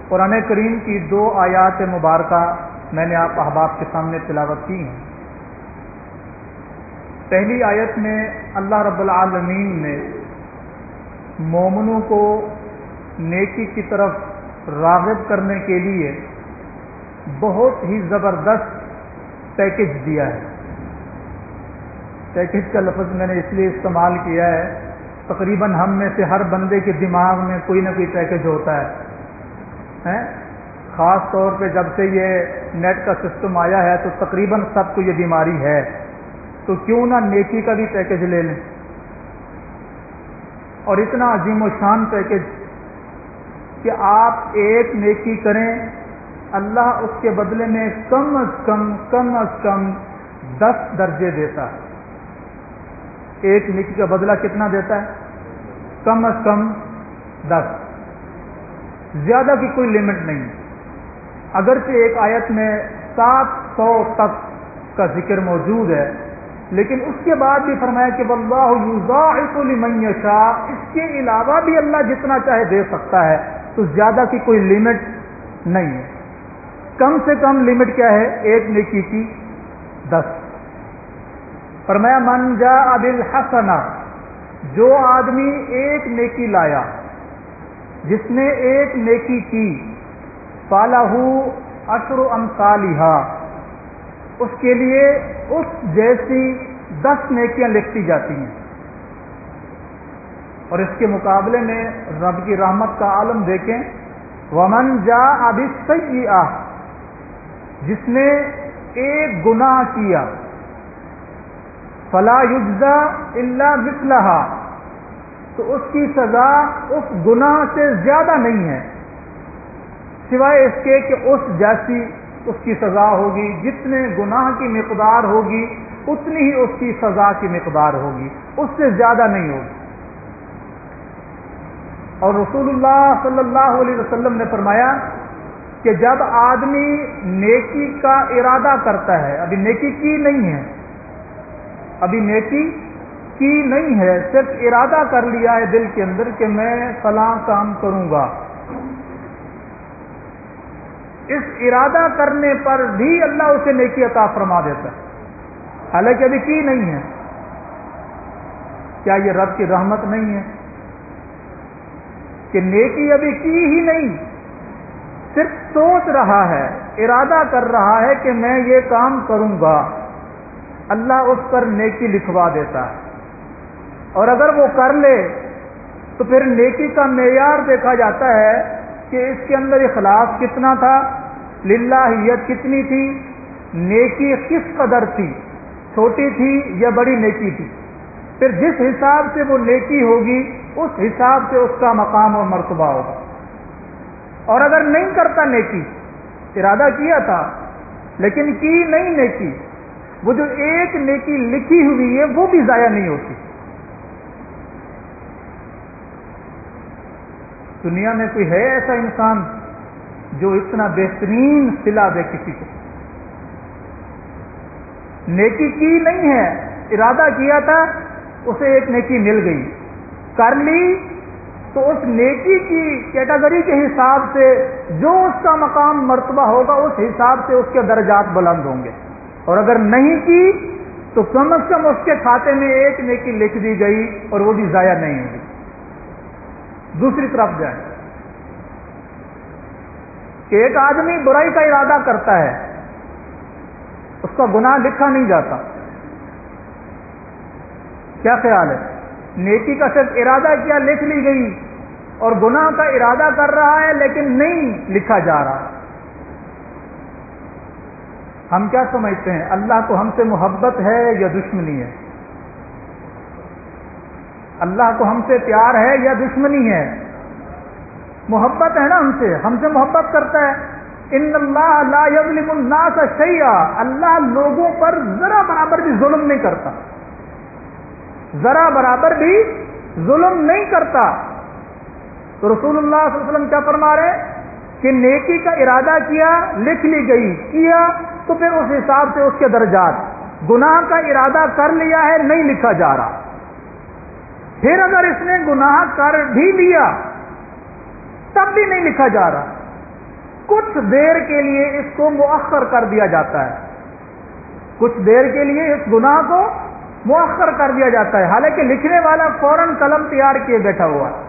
قرآن کریم کی 2 آیات مبارکہ میں نے آپ احباب کے سامنے تلاوت کی ہیں۔ پہلی آیت میں اللہ رب العالمین نے مومنوں کو نیکی کی طرف راغب کرنے کے لیے بہت ہی زبردست پیکج دیا ہے۔ پیکج کا لفظ میں نے اس لیے استعمال کیا ہے، تقریباً ہم میں سے ہر بندے کے دماغ میں کوئی نہ کوئی پیکج ہوتا ہے، خاص طور پہ جب سے یہ نیٹ کا سسٹم آیا ہے تو تقریباً سب کو یہ بیماری ہے، تو کیوں نہ نیکی کا بھی پیکج لے لیں، اور اتنا عظیم و شان پیکج کہ آپ ایک نیکی کریں، اللہ اس کے بدلے میں کم از کم 10 درجے دیتا ہے۔ ایک نیکی کا بدلہ کتنا دیتا ہے؟ کم از کم 10، زیادہ کی کوئی لمٹ نہیں۔ اگرچہ ایک آیت میں 700 تک کا ذکر موجود ہے، لیکن اس کے بعد بھی فرمایا کہ واللہ یضاعف لمن یشاء، اس کے علاوہ بھی اللہ جتنا چاہے دے سکتا ہے، تو زیادہ کی کوئی لمٹ نہیں ہے۔ کم سے کم لمٹ کیا ہے؟ ایک نیکی کی 10۔ فرمایا من جاء بالحسنہ، جو آدمی ایک نیکی لایا، جس نے ایک نیکی کی، فَلَهُ عَشْرُ أَمْثَالِهَا، اس کے لیے اس جیسی 10 نیکیاں لکھی جاتی ہیں۔ اور اس کے مقابلے میں رب کی رحمت کا عالم دیکھیں، وَمَنْ جَاءَ بِالسَّيِّئَةِ، جس نے ایک گناہ کیا، فَلَا يُجْزَى إِلَّا مِثْلَهَا، تو اس کی سزا اس گناہ سے زیادہ نہیں ہے، سوائے اس کے کہ اس جیسی اس کی سزا ہوگی، جتنے گناہ کی مقدار ہوگی اتنی ہی اس کی سزا کی مقدار ہوگی، اس سے زیادہ نہیں ہوگی۔ اور رسول اللہ صلی اللہ علیہ وسلم نے فرمایا کہ جب آدمی نیکی کا ارادہ کرتا ہے، ابھی نیکی کی نہیں ہے، صرف ارادہ کر لیا ہے دل کے اندر کہ میں فلاں کام کروں گا، اس ارادہ کرنے پر بھی اللہ اسے نیکی عطا فرما دیتا ہے، حالانکہ ابھی کی نہیں ہے۔ کیا یہ رب کی رحمت نہیں ہے کہ نیکی ابھی کی ہی نہیں، صرف سوچ رہا ہے، ارادہ کر رہا ہے کہ میں یہ کام کروں گا، اللہ اس پر نیکی لکھوا دیتا ہے۔ اور اگر وہ کر لے تو پھر نیکی کا معیار دیکھا جاتا ہے کہ اس کے اندر اخلاص کتنا تھا، للہیت کتنی تھی، نیکی کس قدر تھی، چھوٹی تھی یا بڑی نیکی تھی۔ پھر جس حساب سے وہ نیکی ہوگی اس حساب سے اس کا مقام اور مرتبہ ہوگا۔ اور اگر نہیں کرتا نیکی، ارادہ کیا تھا لیکن کی نہیں نیکی، وہ جو ایک نیکی لکھی ہوئی ہے وہ بھی ضائع نہیں ہوتی۔ دنیا میں کوئی ہے ایسا انسان جو اتنا بہترین صلہ دے کسی کو؟ نیکی کی نہیں ہے، ارادہ کیا تھا، اسے ایک نیکی مل گئی، کر لی تو اس نیکی کی کیٹیگری کے حساب سے جو اس کا مقام مرتبہ ہوگا اس حساب سے اس کے درجات بلند ہوں گے۔ اور اگر نہیں کی تو کم از کم اس کے کھاتے میں ایک نیکی لکھ دی گئی اور وہ بھی ضائع نہیں ہوگی۔ دوسری طرف جائیں کہ ایک آدمی برائی کا ارادہ کرتا ہے، اس کا گناہ لکھا نہیں جاتا، کیا خیال ہے؟ نیکی کا صرف ارادہ کیا، لکھ لی گئی، اور گناہ کا ارادہ کر رہا ہے لیکن نہیں لکھا جا رہا۔ ہم کیا سمجھتے ہیں، اللہ کو ہم سے محبت ہے یا دشمنی ہے؟ اللہ کو ہم سے پیار ہے یا دشمنی ہے؟ محبت ہے نا، ہم سے محبت کرتا ہے۔ ان اللہ لا یظلم الناس شیئا، اللہ لوگوں پر ذرا برابر بھی ظلم نہیں کرتا، ذرا برابر بھی ظلم نہیں کرتا۔ تو رسول اللہ صلی اللہ علیہ وسلم کیا فرما رہے ہیں کہ نیکی کا ارادہ کیا، لکھ لی گئی، کیا تو پھر اس حساب سے اس کے درجات، گناہ کا ارادہ کر لیا ہے، نہیں لکھا جا رہا۔ پھر اگر اس نے گناہ کر بھی لیا تب بھی نہیں لکھا جا رہا، کچھ دیر کے لیے اس کو مؤخر کر دیا جاتا ہے، کچھ دیر کے لیے اس گناہ کو مؤخر کر دیا جاتا ہے، حالانکہ لکھنے والا فوراً قلم تیار کیے بیٹھا ہوا ہے۔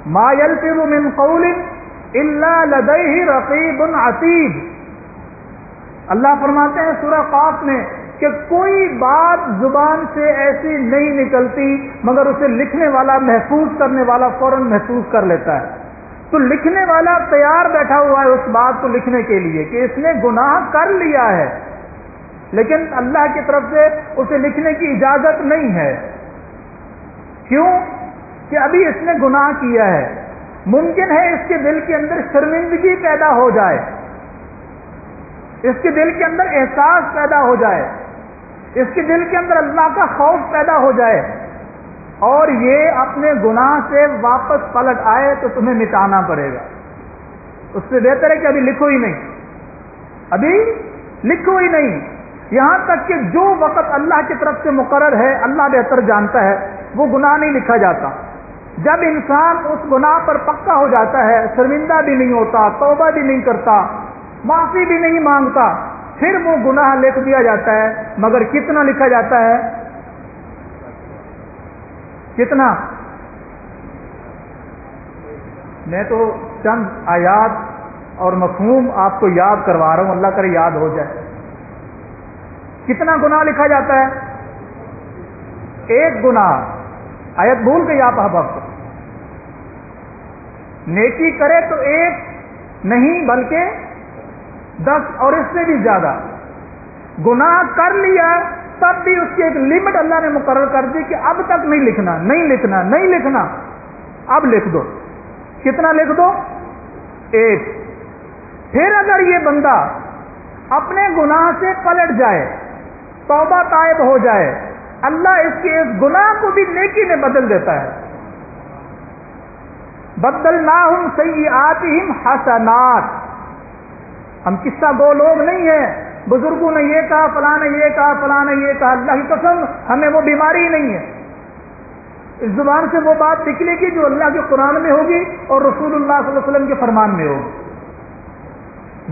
ما یلفظ من قول الا لدیہ رقیب عتید، اللہ فرماتے ہیں سورہ قاف میں کہ کوئی بات زبان سے ایسی نہیں نکلتی مگر اسے لکھنے والا، محفوظ کرنے والا فوراً محفوظ کر لیتا ہے۔ تو لکھنے والا تیار بیٹھا ہوا ہے اس بات کو لکھنے کے لیے کہ اس نے گناہ کر لیا ہے، لیکن اللہ کی طرف سے اسے لکھنے کی اجازت نہیں ہے۔ کیوں؟ کہ ابھی اس نے گناہ کیا ہے، ممکن ہے اس کے دل کے اندر شرمندگی پیدا ہو جائے، اس کے دل کے اندر احساس پیدا ہو جائے، اس کے دل کے اندر اللہ کا خوف پیدا ہو جائے، اور یہ اپنے گناہ سے واپس پلٹ آئے تو تمہیں مٹانا پڑے گا۔ اس سے بہتر ہے کہ ابھی لکھو ہی نہیں، ابھی لکھو ہی نہیں، یہاں تک کہ جو وقت اللہ کی طرف سے مقرر ہے، اللہ بہتر جانتا ہے، وہ گناہ نہیں لکھا جاتا۔ جب انسان اس گناہ پر پکا ہو جاتا ہے، شرمندہ بھی نہیں ہوتا، توبہ بھی نہیں کرتا، معافی بھی نہیں مانگتا، پھر وہ گناہ لکھ دیا جاتا ہے۔ مگر کتنا لکھا جاتا ہے؟ کتنا؟ میں تو چند آیات اور مفہوم آپ کو یاد کروا رہا ہوں، اللہ کرے یاد ہو جائے۔ کتنا گناہ لکھا جاتا ہے؟ ایک گناہ، آیت بھول گئی آپ احباب کو، نیکی کرے تو ایک نہیں بلکہ 10 اور اس سے بھی زیادہ۔ گناہ کر لیا تب بھی اس کی ایک لمٹ اللہ نے مقرر کر دی کہ اب تک نہیں لکھنا، نہیں لکھنا، نہیں لکھنا، اب لکھ دو۔ کتنا لکھ دو؟ ایک۔ پھر اگر یہ بندہ اپنے گناہ سے پلٹ جائے، توبہ تائب ہو جائے، اللہ اس کے اس گناہ کو بھی نیکی میں بدل دیتا ہے۔ بدلناہم سیئاتہم حسنات، ہم قصہ گو لوگ نہیں ہیں، بزرگوں نے یہ کہا، فلاں نے یہ کہا، فلاں نے یہ کہا، اللہ کی قسم ہمیں وہ بیماری نہیں ہے۔ اس زبان سے وہ بات نکلے گی جو اللہ کے قرآن میں ہوگی اور رسول اللہ صلی اللہ علیہ وسلم کے فرمان میں ہوگی۔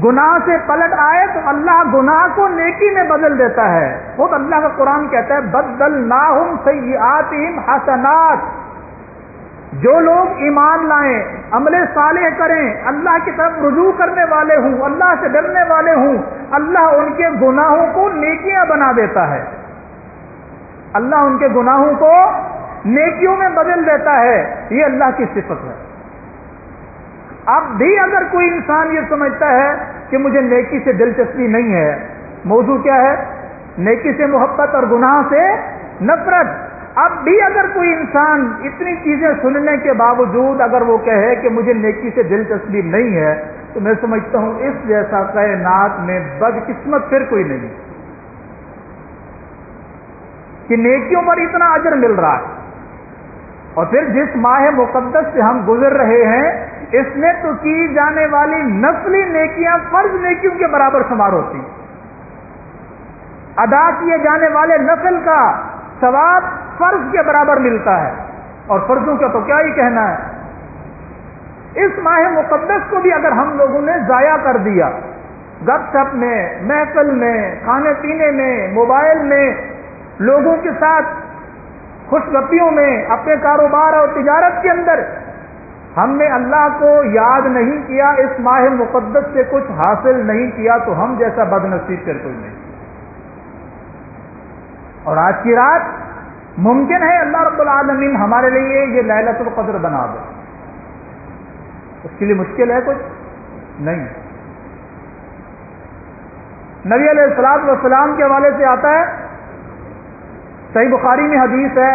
گناہ سے پلٹ آئے تو اللہ گناہ کو نیکی میں بدل دیتا ہے۔ خود اللہ کا قرآن کہتا ہے بدلناہم سیئاتہم حسنات، جو لوگ ایمان لائیں، عمل صالح کریں، اللہ کی طرف رجوع کرنے والے ہوں، اللہ سے ڈرنے والے ہوں، اللہ ان کے گناہوں کو نیکیاں بنا دیتا ہے، اللہ ان کے گناہوں کو نیکیوں میں بدل دیتا ہے۔ یہ اللہ کی صفت ہے۔ اب بھی اگر کوئی انسان یہ سمجھتا ہے کہ مجھے نیکی سے دلچسپی نہیں ہے، موضوع کیا ہے؟ نیکی سے محبت اور گناہ سے نفرت۔ اب بھی اگر کوئی انسان اتنی چیزیں سننے کے باوجود اگر وہ کہے کہ مجھے نیکی سے دلچسپی نہیں ہے، تو میں سمجھتا ہوں اس جیسا کائنات میں بدقسمت پھر کوئی نہیں کہ نیکیوں پر اتنا اجر مل رہا ہے۔ اور پھر جس ماہ مقدس سے ہم گزر رہے ہیں، اس میں تو کی جانے والی نفلی نیکیاں فرض نیکیوں کے برابر شمار ہوتی ہیں۔ ادا کیے جانے والے نفل کا ثواب فرض کے برابر ملتا ہے، اور فرضوں کا تو کیا ہی کہنا ہے۔ اس ماہ مقدس کو بھی اگر ہم لوگوں نے ضائع کر دیا، گپ شپ میں، محفل میں، کھانے پینے میں، موبائل میں، لوگوں کے ساتھ خوش گپیوں میں، اپنے کاروبار اور تجارت کے اندر ہم نے اللہ کو یاد نہیں کیا، اس ماہ مقدس سے کچھ حاصل نہیں کیا، تو ہم جیسا بد نصیب پھر کوئی نہیں۔ اور آج کی رات ممکن ہے اللہ رب العالمین ہمارے لیے یہ لیلۃ القدر بنا دے، اس کے لیے مشکل ہے کچھ نہیں۔ نبی علیہ الصلوۃ والسلام کے حوالے سے آتا ہے، صحیح بخاری میں حدیث ہے،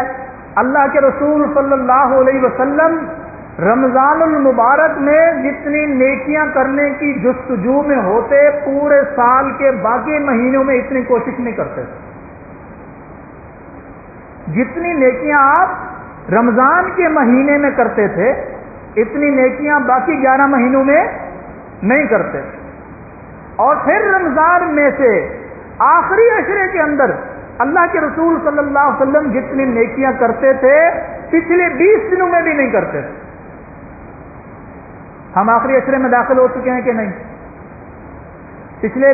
اللہ کے رسول صلی اللہ علیہ وسلم رمضان المبارک میں جتنی نیکیاں کرنے کی جستجو میں ہوتے، پورے سال کے باقی مہینوں میں اتنی کوشش نہیں کرتے۔ جتنی نیکیاں آپ رمضان کے مہینے میں کرتے تھے، اتنی نیکیاں باقی 11 مہینوں میں نہیں کرتے۔ اور پھر رمضان میں سے آخری عشرے کے اندر اللہ کے رسول صلی اللہ علیہ وسلم جتنی نیکیاں کرتے تھے، پچھلے 20 دنوں میں بھی نہیں کرتے تھے۔ ہم آخری عشرے میں داخل ہو چکے ہیں کہ نہیں؟ پچھلے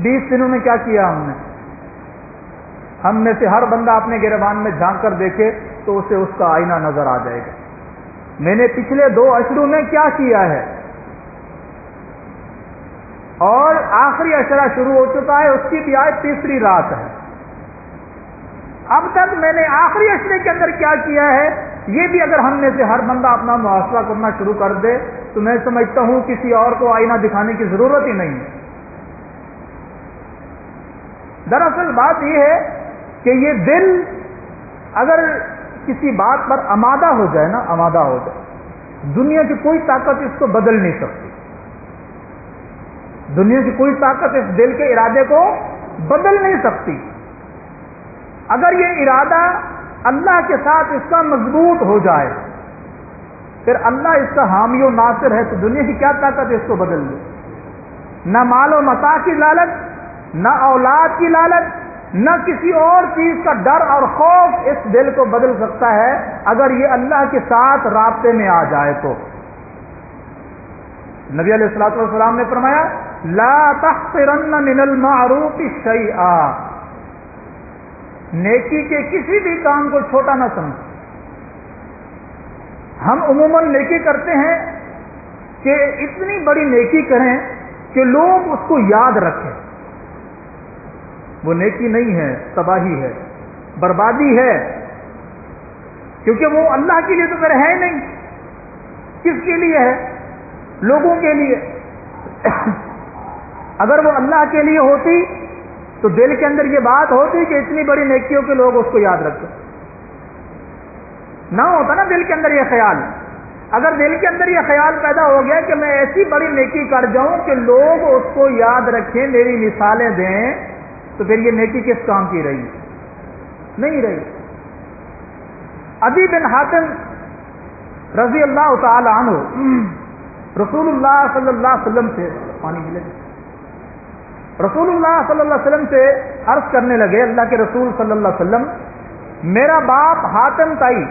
20 دنوں میں کیا کیا ہم نے؟ ہم میں سے ہر بندہ اپنے گریبان میں جھانک کر دیکھے تو اسے اس کا آئینہ نظر آ جائے گا. میں نے پچھلے 2 عشروں میں کیا کیا ہے؟ اور آخری عشرہ شروع ہو چکا ہے، اس کی بھی آج تیسری رات ہے. اب تک میں نے آخری عشرے کے اندر کیا کیا ہے، یہ بھی اگر ہم میں سے ہر بندہ اپنا محاسبہ کرنا شروع کر دے تو میں سمجھتا ہوں کسی اور کو آئینہ دکھانے کی ضرورت ہی نہیں ہے. دراصل بات یہ ہے کہ یہ دل اگر کسی بات پر آمادہ ہو جائے نا، آمادہ ہو جائے، دنیا کی کوئی طاقت اس کو بدل نہیں سکتی. دنیا کی کوئی طاقت اس دل کے ارادے کو بدل نہیں سکتی. اگر یہ ارادہ اللہ کے ساتھ اس کا مضبوط ہو جائے، پھر اللہ اس کا حامی و ناصر ہے، تو دنیا کی کیا طاقت اس کو بدل دے؟ نہ مال و متاع کی لالچ، نہ اولاد کی لالچ، نہ کسی اور چیز کا ڈر اور خوف اس دل کو بدل سکتا ہے اگر یہ اللہ کے ساتھ رابطے میں آ جائے تو. نبی علیہ الصلوۃ والسلام نے فرمایا لا تحقرن من المعروف شیئا، نیکی کے کسی بھی کام کو چھوٹا نہ سمجھ. ہم عموماً نیکی کرتے ہیں کہ اتنی بڑی نیکی کریں کہ لوگ اس کو یاد رکھیں. وہ نیکی نہیں ہے، تباہی ہے، بربادی ہے، کیونکہ وہ اللہ کے لیے تو پھر ہے نہیں. کس کے لیے ہے؟ لوگوں کے لیے. اگر وہ اللہ کے لیے ہوتی تو دل کے اندر یہ بات ہوتی کہ اتنی بڑی نیکیوں کے لوگ اس کو یاد رکھیں. نہ ہوتا نا دل کے اندر یہ خیال. اگر دل کے اندر یہ خیال پیدا ہو گیا کہ میں ایسی بڑی نیکی کر جاؤں کہ لوگ اس کو یاد رکھیں، میری مثالیں دیں، تو پھر یہ نیکی کس کام کی رہی؟ نہیں رہی. عدی بن حاتم رضی اللہ تعالی عنہ رسول اللہ صلی اللہ علیہ وسلم سے پانی ملے رسول اللہ صلی اللہ علیہ وسلم سے عرض کرنے لگے، اللہ کے رسول صلی اللہ علیہ وسلم، میرا باپ حاتم طائی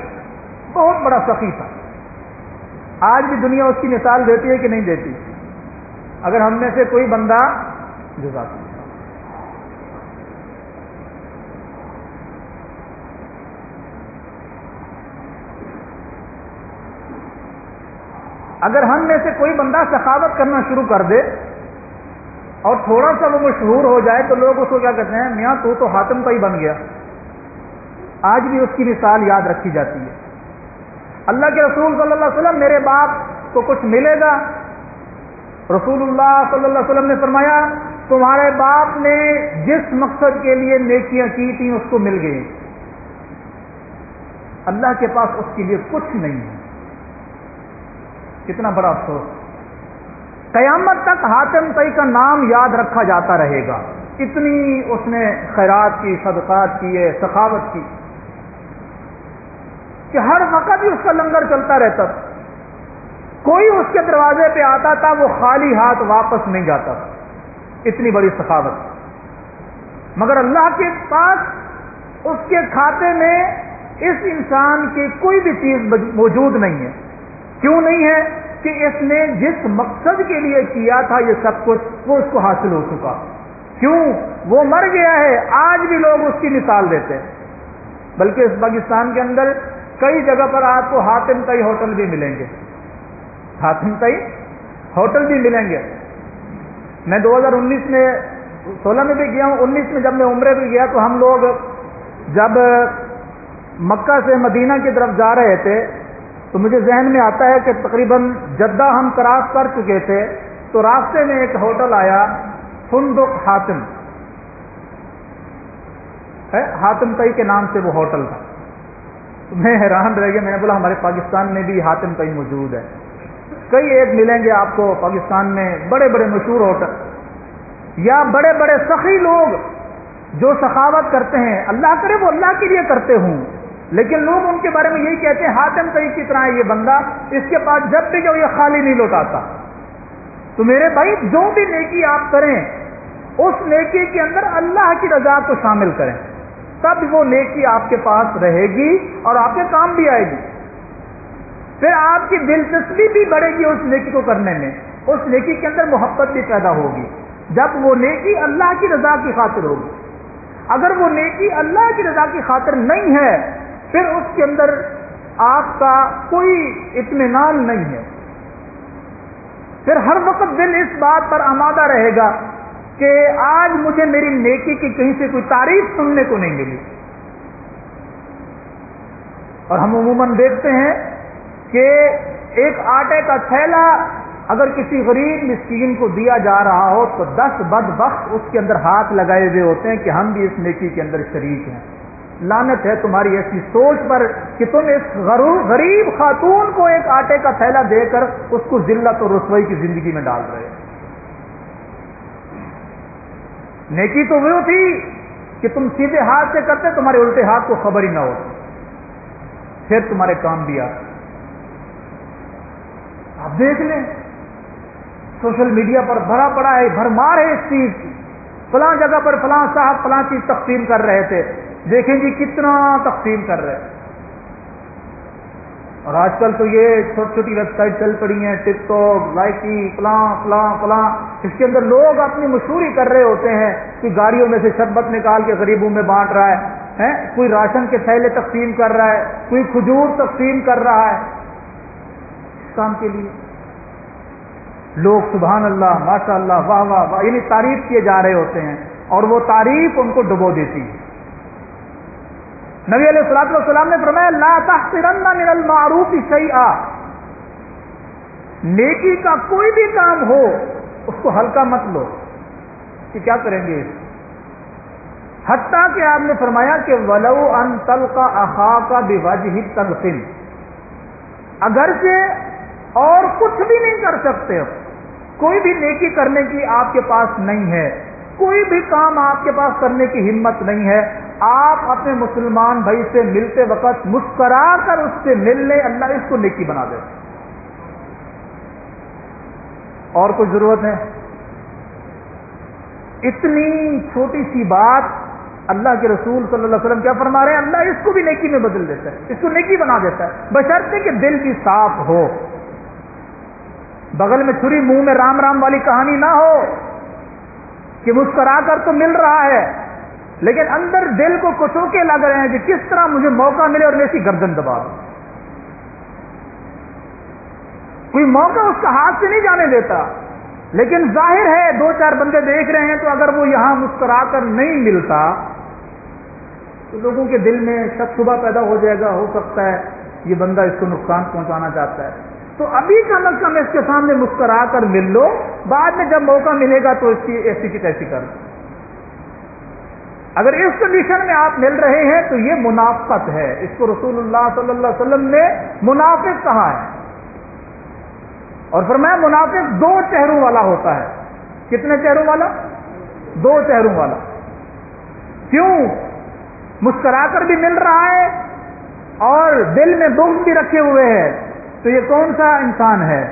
بہت بڑا سخی تھا. آج بھی دنیا اس کی مثال دیتی ہے کہ نہیں دیتی؟ اگر ہم میں سے کوئی بندہ جزاک اللہ، اگر ہم میں سے کوئی بندہ سخاوت کرنا شروع کر دے اور تھوڑا سا وہ مشہور ہو جائے تو لوگ اس کو کیا کہتے ہیں؟ میاں تو حاتم طائی بن گیا. آج بھی اس کی مثال یاد رکھی جاتی ہے. اللہ کے رسول صلی اللہ علیہ وسلم، میرے باپ کو کچھ ملے گا؟ رسول اللہ صلی اللہ علیہ وسلم نے فرمایا تمہارے باپ نے جس مقصد کے لیے نیکیاں کی تھیں اس کو مل گئی. اللہ کے پاس اس کے لیے کچھ نہیں ہے. کتنا بڑا افسوس. قیامت تک حاتم طائی کا نام یاد رکھا جاتا رہے گا. اتنی اس نے خیرات کی، صدقات کیے، سخاوت کی کہ ہر وقت ہی اس کا لنگر چلتا رہتا تھا. کوئی اس کے دروازے پہ آتا تھا وہ خالی ہاتھ واپس نہیں جاتا تھا. اتنی بڑی سخاوت. مگر اللہ کے پاس اس کے کھاتے میں اس انسان کی کوئی بھی چیز موجود نہیں ہے. کیوں نہیں ہے؟ کہ اس نے جس مقصد کے لیے کیا تھا یہ سب کچھ وہ اس کو حاصل ہو چکا. کیوں؟ وہ مر گیا ہے. آج بھی لوگ اس کی مثال دیتے ہیں. بلکہ اس پاکستان کے اندر کئی جگہ پر آپ کو حاتم طائی ہوٹل بھی ملیں گے. حاتم طائی ہوٹل بھی ملیں گے. میں 2019 میں 16 میں بھی گیا ہوں. 19 میں جب میں عمرے پہ گیا تو ہم لوگ جب مکہ سے مدینہ کی طرف جا رہے تھے تو مجھے ذہن میں آتا ہے کہ تقریباً جدہ ہم کراس کر چکے تھے تو راستے میں ایک ہوٹل آیا، فندق حاتم ہے، حاتم طائی کے نام سے وہ ہوٹل تھا. میں حیران رہ گیا. میں نے بولا ہمارے پاکستان میں بھی حاتم طائی موجود ہے. کئی ایک ملیں گے آپ کو پاکستان میں، بڑے بڑے مشہور ہوٹل یا بڑے بڑے سخی لوگ جو سخاوت کرتے ہیں. اللہ کرے وہ اللہ کے لیے کرتے ہوں، لیکن لوگ ان کے بارے میں یہی کہتے ہیں حاتم طائی کی طرح ہے یہ بندہ، اس کے پاس جب بھی جاؤ یہ خالی نہیں لوٹاتا. تو میرے بھائی جو بھی نیکی آپ کریں اس نیکی کے اندر اللہ کی رضا کو شامل کریں، تب وہ نیکی آپ کے پاس رہے گی اور آپ کے کام بھی آئے گی. پھر آپ کی دلچسپی بھی بڑھے گی اس نیکی کو کرنے میں، اس نیکی کے اندر محبت بھی پیدا ہوگی جب وہ نیکی اللہ کی رضا کی خاطر ہوگی۔ اگر وہ نیکی اللہ کی رضا کی خاطر نہیں ہے پھر اس کے اندر آپ کا کوئی اطمینان نہیں ہے، پھر ہر وقت دل اس بات پر آمادہ رہے گا کہ آج مجھے میری نیکی کی کہیں سے کوئی تعریف سننے کو نہیں ملی۔ اور ہم عموماً دیکھتے ہیں کہ ایک آٹے کا تھیلا اگر کسی غریب مسکین کو دیا جا رہا ہو تو 10 بدبخت اس کے اندر ہاتھ لگائے ہوئے ہوتے ہیں کہ ہم بھی اس نیکی کے اندر شریک ہیں۔ لعنت ہے تمہاری ایسی سوچ پر کہ تم اس غریب خاتون کو ایک آٹے کا تھیلا دے کر اس کو ذلت اور رسوائی کی زندگی میں ڈال رہے ہیں۔ نیکی تو وہ تھی کہ تم سیدھے ہاتھ سے کرتے، تمہارے الٹے ہاتھ کو خبر ہی نہ ہو، پھر تمہارے کام بھی آتے۔ آپ دیکھ لیں سوشل میڈیا پر بھرا پڑا ہے، بھرمار ہے اس چیز کی، فلاں جگہ پر فلاں صاحب فلاں چیز تقسیم کر رہے تھے، دیکھیں جی کتنا تقسیم کر رہے ہیں۔ اور آج کل تو یہ چھوٹی چھوٹی ویب سائٹ چل پڑی ہیں، ٹک ٹاک، لائکی، فلاں فلاں فلاں، اس کے اندر لوگ اپنی مشہوری کر رہے ہوتے ہیں، کوئی گاڑیوں میں سے شربت نکال کے غریبوں میں بانٹ رہا ہے، کوئی راشن کے تھیلے تقسیم کر رہا ہے، کوئی کھجور تقسیم کر رہا ہے۔ اس کام کے لیے لوگ سبحان اللہ، ماشاء اللہ، واہ واہ واہ، یعنی تعریف کیے جا رہے ہوتے ہیں اور وہ تعریف ان کو ڈبو دیتی ہے۔ نبی علیہ الصلوۃ والسلام نے فرمایا لا تحقرن من المعروف شیئا، نیکی کا کوئی بھی کام ہو اس کو ہلکا مت لو کہ کیا کریں گے، حتیٰ کہ آپ نے فرمایا کہ ولو ان تلقى اخاک بوجہ تلقن، اگرچہ اور کچھ بھی نہیں کر سکتے ہو، کوئی بھی نیکی کرنے کی آپ کے پاس نہیں ہے، کوئی بھی کام آپ کے پاس کرنے کی ہمت نہیں ہے، آپ اپنے مسلمان بھائی سے ملتے وقت مسکرا کر اس سے مل لیں، اللہ اس کو نیکی بنا دے۔ اور کوئی ضرورت ہے؟ اتنی چھوٹی سی بات اللہ کے رسول صلی اللہ علیہ وسلم کیا فرما رہے ہیں، اللہ اس کو بھی نیکی میں بدل دیتا ہے، اس کو نیکی بنا دیتا ہے، بشرطے کہ دل بھی صاف ہو، بغل میں چھری منہ میں رام رام والی کہانی نہ ہو کہ مسکرا کر تو مل رہا ہے لیکن اندر دل کو کچوکے لگ رہے ہیں کہ کس طرح مجھے موقع ملے اور میں اسی گردن دبا دوں۔ کوئی موقع اس کا ہاتھ سے نہیں جانے دیتا، لیکن ظاہر ہے 2-4 بندے دیکھ رہے ہیں تو اگر وہ یہاں مسکرا کر نہیں ملتا تو لوگوں کے دل میں شک شبہ پیدا ہو جائے گا، ہو سکتا ہے یہ بندہ اس کو نقصان پہنچانا چاہتا ہے، تو ابھی کم از کم اس کے سامنے مسکرا کر مل لو، بعد میں جب موقع ملے گا تو اس کی ایسی کی تیسی کر دو۔ اگر اس کنڈیشن میں آپ مل رہے ہیں تو یہ منافقت ہے، اس کو رسول اللہ صلی اللہ علیہ وسلم نے منافق کہا ہے، اور فرمایا منافق 2 چہروں والا ہوتا ہے۔ کتنے چہروں والا؟ 2 چہروں والا۔ کیوں؟ مسکرا کر بھی مل رہا ہے اور دل میں بغض بھی رکھے ہوئے ہے، تو یہ کون سا انسان ہے؟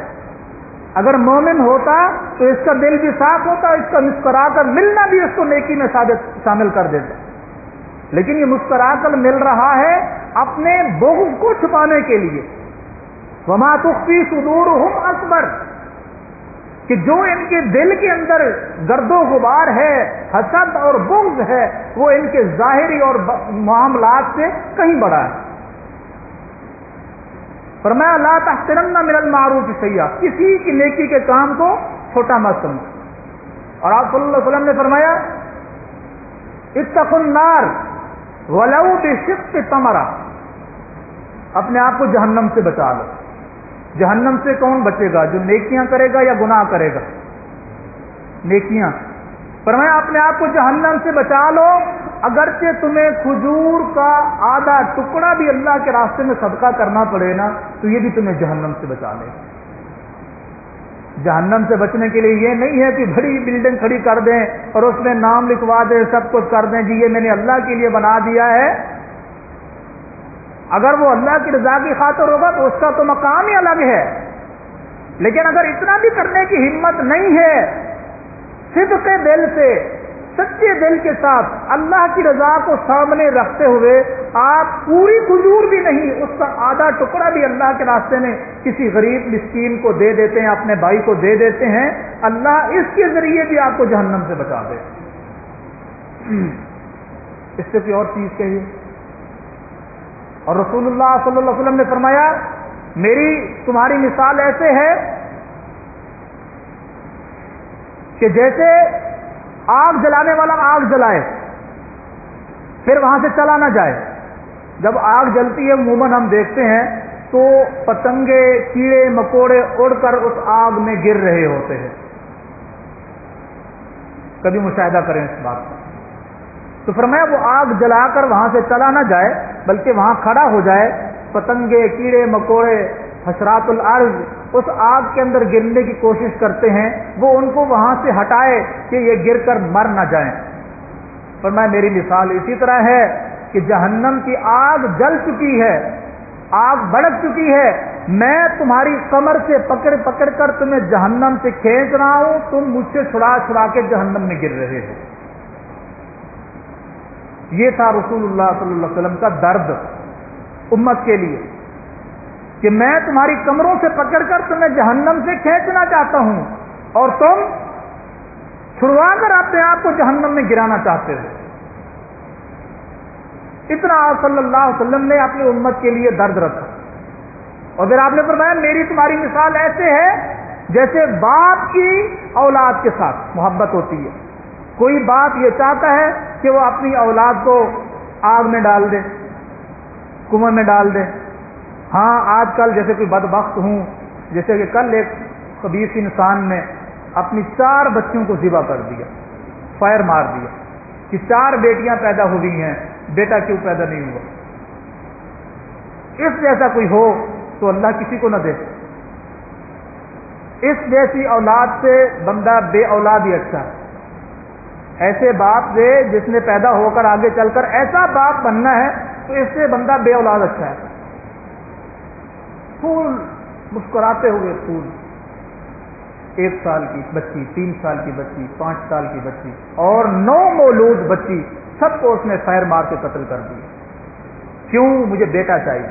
اگر مومن ہوتا تو اس کا دل بھی صاف ہوتا، اس کا مسکرا کر ملنا بھی اس کو نیکی میں شامل کر دیتا، لیکن یہ مسکرا کر مل رہا ہے اپنے بغض کو چھپانے کے لیے۔ وما تخفی صدورہم اکبر، کہ جو ان کے دل کے اندر گرد و غبار ہے، حسد اور بغض ہے، وہ ان کے ظاہری اور معاملات سے کہیں بڑا ہے۔ فرمایا لا تحقرن من المعروف شیئا، کسی کی نیکی کے کام کو چھوٹا مت سمجھو۔ اور آپ صلی اللہ علیہ وسلم نے فرمایا اتقوا النار ولو بشق تمرہ، اپنے آپ کو جہنم سے بچا لو۔ جہنم سے کون بچے گا؟ جو نیکیاں کرے گا یا گناہ کرے گا؟ نیکیاں۔ فرمایا اپنے آپ کو جہنم سے بچا لو، اگرچہ تمہیں کھجور کا آدھا ٹکڑا بھی اللہ کے راستے میں صدقہ کرنا پڑے نا تو یہ بھی تمہیں جہنم سے بچا لے۔ جہنم سے بچنے کے لیے یہ نہیں ہے کہ بڑی بلڈنگ کھڑی کر دیں اور اس میں نام لکھوا دیں، سب کچھ کر دیں، جی یہ میں نے اللہ کے لیے بنا دیا ہے۔ اگر وہ اللہ کی رضا کی خاطر ہوگا تو اس کا تو مقام ہی الگ ہے، لیکن اگر اتنا بھی کرنے کی ہمت نہیں ہے، صدق دل سے سچے دل کے ساتھ اللہ کی رضا کو سامنے رکھتے ہوئے آپ پوری کھجور بھی نہیں، اس کا آدھا ٹکڑا بھی اللہ کے راستے میں کسی غریب مسکین کو دے دیتے ہیں، اپنے بھائی کو دے دیتے ہیں، اللہ اس کے ذریعے بھی آپ کو جہنم سے بچا دے۔ اس سے کوئی اور چیز کہیے۔ اور رسول اللہ صلی اللہ علیہ وسلم نے فرمایا میری تمہاری مثال ایسے ہے کہ جیسے آگ جلانے والا آگ جلائے پھر وہاں سے چلا نہ جائے۔ جب آگ جلتی ہے عموماً ہم دیکھتے ہیں تو پتنگے کیڑے مکوڑے اڑ کر اس آگ میں گر رہے ہوتے ہیں، کبھی مشاہدہ کریں اس بات کا۔ تو فرمایا وہ آگ جلا کر وہاں سے چلا نہ جائے بلکہ وہاں کھڑا ہو جائے، پتنگے کیڑے مکوڑے حشرات الارض اس آگ کے اندر گرنے کی کوشش کرتے ہیں، وہ ان کو وہاں سے ہٹائے کہ یہ گر کر مر نہ جائیں۔ فرمایا میری مثال اسی طرح ہے کہ جہنم کی آگ جل چکی ہے، آگ بھڑک چکی ہے، میں تمہاری کمر سے پکڑ پکڑ کر تمہیں جہنم سے کھینچ رہا ہوں، تم مجھ سے چھڑا چھڑا کے جہنم میں گر رہے ہو۔ یہ تھا رسول اللہ صلی اللہ علیہ وسلم کا درد امت کے لیے کہ میں تمہاری کمروں سے پکڑ کر تمہیں جہنم سے کھینچنا چاہتا ہوں اور تم چھڑوا کر اپنے آپ کو جہنم میں گرانا چاہتے ہو۔ اتنا آپ صلی اللہ علیہ وسلم نے اپنی امت کے لیے درد رکھا۔ اور پھر آپ نے فرمایا میری تمہاری مثال ایسے ہے جیسے باپ کی اولاد کے ساتھ محبت ہوتی ہے۔ کوئی باپ یہ چاہتا ہے کہ وہ اپنی اولاد کو آگ میں ڈال دے، کنویں میں ڈال دے۔ ہاں آج کل جیسے کوئی بدبخت ہوں، جیسے کہ کل ایک خبیث انسان نے اپنی 4 بچیوں کو ذبح کر دیا، فائر مار دیا کہ 4 بیٹیاں پیدا ہوئی ہیں، بیٹا کیوں پیدا نہیں ہوا۔ اس جیسا کوئی ہو تو اللہ کسی کو نہ دے۔ اس جیسی اولاد سے بندہ بے اولاد ہی اچھا ہے۔ ایسے باپ سے جس نے پیدا ہو کر آگے چل کر ایسا باپ بننا ہے تو اس سے بندہ بے اولاد اچھا ہے۔ پھول مسکراتے ہوئے پھول، 1 سال کی بچی، 3 سال کی بچی، 5 سال کی بچی اور 9 مولود بچی، سب کو اس نے فائر مار کے قتل کر دیا۔ کیوں؟ مجھے بیٹا چاہیے۔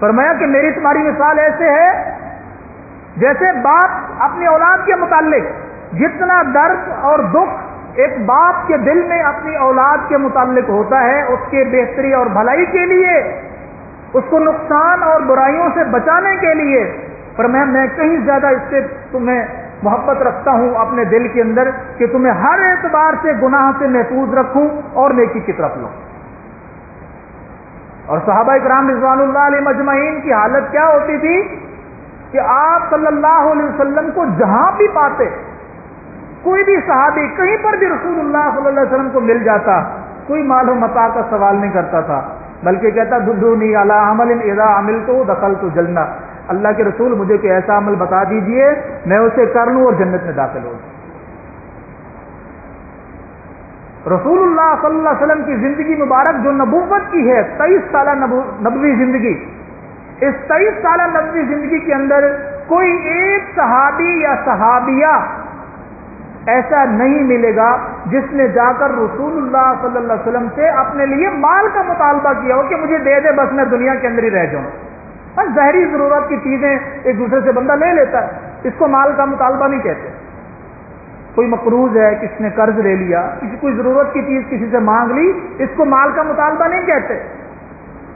فرمایا کہ میری تمہاری مثال ایسے ہے جیسے باپ اپنی اولاد کے متعلق جتنا درد اور دکھ ایک باپ کے دل میں اپنی اولاد کے متعلق ہوتا ہے، اس کے بہتری اور بھلائی کے لیے، اس کو نقصان اور برائیوں سے بچانے کے لیے، پر میں کہیں زیادہ اس سے تمہیں محبت رکھتا ہوں اپنے دل کے اندر کہ تمہیں ہر اعتبار سے گناہ سے محفوظ رکھوں اور نیکی کی طرف لوں۔ اور صحابہ اکرام رضوان اللہ علیہ مجمعین کی حالت کیا ہوتی تھی کہ آپ صلی اللہ علیہ وسلم کو جہاں بھی پاتے، کوئی بھی صحابی کہیں پر بھی رسول اللہ صلی اللہ علیہ وسلم کو مل جاتا، کوئی مال و متاع کا سوال نہیں کرتا تھا، بلکہ کہتا دلونی علی عمل اذا عملت دخلت الجنہ، اللہ کے رسول مجھے کوئی ایسا عمل بتا دیجئے میں اسے کر لوں اور جنت میں داخل ہو جاؤں۔ رسول اللہ صلی اللہ علیہ وسلم کی زندگی مبارک جو نبوت کی ہے، 23 سالہ نبوی زندگی، اس 23 سالہ نبوی زندگی کے اندر کوئی ایک صحابی یا صحابیہ ایسا نہیں ملے گا جس نے جا کر رسول اللہ صلی اللہ علیہ وسلم سے اپنے لیے مال کا مطالبہ کیا ہو کہ مجھے دے دے بس میں دنیا کے اندر ہی رہ جاؤں۔ بس ظاہری ضرورت کی چیزیں ایک دوسرے سے بندہ لے لیتا ہے، اس کو مال کا مطالبہ نہیں کہتے۔ کوئی مقروض ہے، کسی نے قرض لے لیا، کسی کوئی ضرورت کی چیز کسی سے مانگ لی، اس کو مال کا مطالبہ نہیں کہتے۔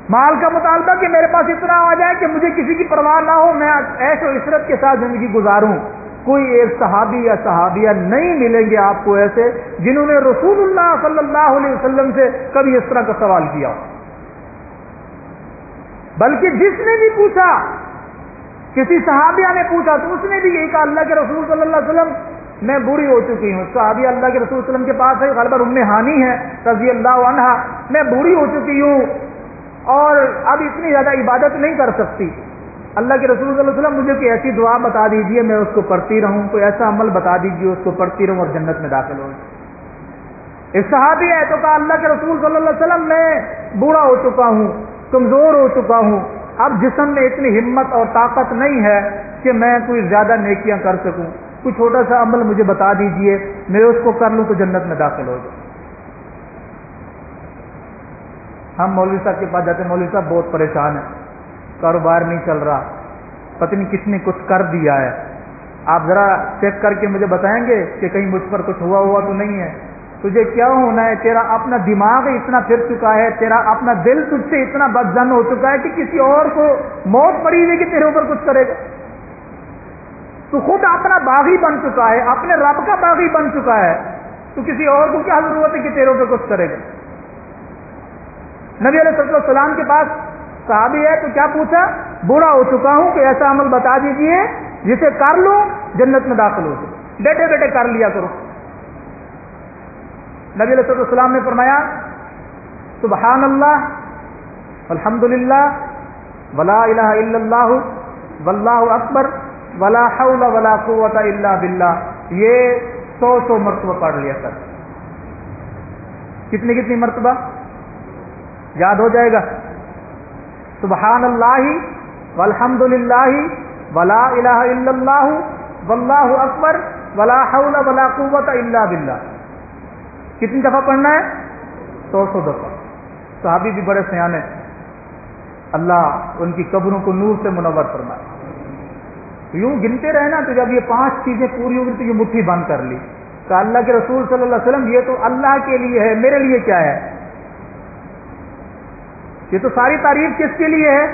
مال کا مطالبہ کہ میرے پاس اتنا آ جائے کہ مجھے کسی کی پرواہ نہ ہو، میں عیش و عشرت کے ساتھ زندگی گزاروں۔ کوئی ایک صحابی یا صحابیہ نہیں ملیں گے آپ کو ایسے جنہوں نے رسول اللہ صلی اللہ علیہ وسلم سے کبھی اس طرح کا سوال کیا ہو، بلکہ جس نے بھی پوچھا، کسی صحابیہ نے پوچھا تو اس نے بھی یہی کہا اللہ کے رسول صلی اللہ علیہ وسلم میں بوڑھی ہو چکی ہوں۔ صحابی اللہ کے رسول صلی اللہ علیہ وسلم کے پاس ہے، غالباً ام ہانی ہے رضی اللہ عنہا، میں بوڑھی ہو چکی ہوں اور اب اتنی زیادہ عبادت نہیں کر سکتی، اللہ کے رسول صلی اللہ علیہ وسلم مجھے کوئی ایسی دعا بتا دیجئے میں اس کو پڑھتی رہوں، کوئی ایسا عمل بتا دیجئے اس کو پڑھتی رہوں اور جنت میں داخل ہوں۔ ایک صحابی ہے تو کہا اللہ کے رسول صلی اللہ علیہ وسلم میں بوڑھا ہو چکا ہوں، کمزور ہو چکا ہوں، اب جسم میں اتنی ہمت اور طاقت نہیں ہے کہ میں کوئی زیادہ نیکیاں کر سکوں۔ کوئی چھوٹا سا عمل مجھے بتا دیجئے، میں اس کو کر لوں تو جنت میں داخل ہو جاؤں۔ ہم مولوی صاحب کے پاس جاتے ہیں، مولوی صاحب بہت پریشان ہیں، کاروبار نہیں چل رہا، پتہ نہیں کس نے کچھ کر دیا ہے، آپ ذرا چیک کر کے مجھے بتائیں گے کہ کہیں مجھ پر کچھ ہوا تو نہیں ہے؟ تجھے کیا ہونا ہے؟ تیرا اپنا دماغ اتنا پھر چکا ہے، تیرا اپنا دل تجھ سے اتنا بدظن ہو چکا ہے کہ کسی اور کو موت پڑی ہوئی کہ تیرے اوپر کچھ کرے گا۔ تو خود اپنا باغی بن چکا ہے، اپنے رب کا باغی بن چکا ہے، تو کسی اور کو کیا ضرورت ہے کہ تیرے اوپر کچھ کرے گا؟ نبی علیہ السلام کے پاس صحابی ہے تو کیا پوچھا؟ بوڑھا ہو چکا ہوں کہ ایسا عمل بتا دیجئے جسے کر لوں جنت میں داخل ہو جاؤں، بیٹھے بیٹھے کر لیا کرو۔ نبی علیہ السلام نے فرمایا سبحان اللہ الحمدللہ ولا الہ الا اللہ واللہ اکبر ولا حول ولا قوت الا باللہ، یہ 100 مرتبہ پڑھ لیا کر۔ کتنی مرتبہ یاد ہو جائے گا؟ سبحان اللہ والحمدللہ ولا الہ الا اللہ واللہ اکبر ولا حول ولا قوت الا باللہ، کتنی دفعہ پڑھنا ہے؟ 100 دفعہ۔ صحابی بھی بڑے سیانے، اللہ ان کی قبروں کو نور سے منور فرمائے۔ یوں گنتے رہنا تو جب یہ 5 چیزیں پوری ہوگی تو یہ مٹھی بند کر لی کہ اللہ کے رسول صلی اللہ علیہ وسلم یہ تو اللہ کے لیے ہے، میرے لیے کیا ہے؟ یہ تو ساری تعریف کس کے لیے ہے؟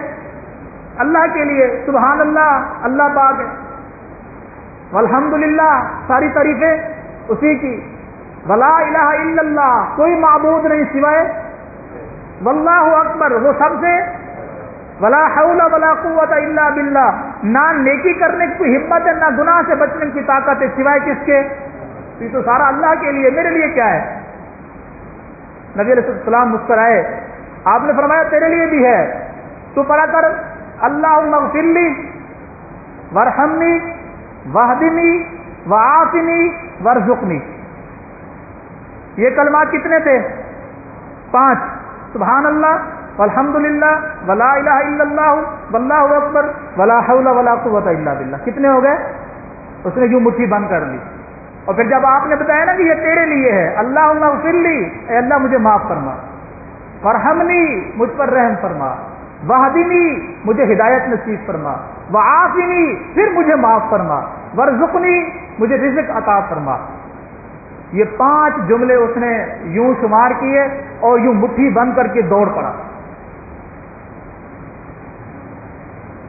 اللہ کے لیے۔ سبحان اللہ اللہ پاک ہے، والحمدللہ ساری تعریفیں اسی کی، ولا الہ الا اللہ کوئی معبود نہیں سوائے، واللہ اکبر وہ سب سے، ولا حول ولا قوت الا باللہ نہ نیکی کرنے کی کوئی ہمت ہے نہ گناہ سے بچنے کی طاقت ہے سوائے کس کے؟ یہ تو سارا اللہ کے لیے، میرے لیے کیا ہے؟ نبی علیہ السلام مسکرائے، آپ نے فرمایا تیرے لیے بھی ہے، تو پڑھا کر اللہم اغفر لی وارحمنی واہدنی وعافنی وارزقنی۔ یہ کلمات کتنے تھے؟ 5، سبحان اللہ والحمدللہ ولا الہ الا اللہ واللہ اکبر ولا حول ولا قوت الا باللہ۔ کتنے ہو گئے؟ اس نے یوں مٹھی بند کر لی، اور پھر جب آپ نے بتایا نا کہ یہ تیرے لیے ہے، اللہم اغفر لی اے اللہ مجھے معاف فرما، وارحمنی مجھ پر رحم فرما، واہدنی مجھے ہدایت نصیب فرما، وعافنی پھر مجھے معاف فرما، وارزقنی مجھے رزق عطا فرما۔ یہ 5 جملے اس نے یوں شمار کیے اور یوں مٹھی بند کر کے دوڑ پڑا۔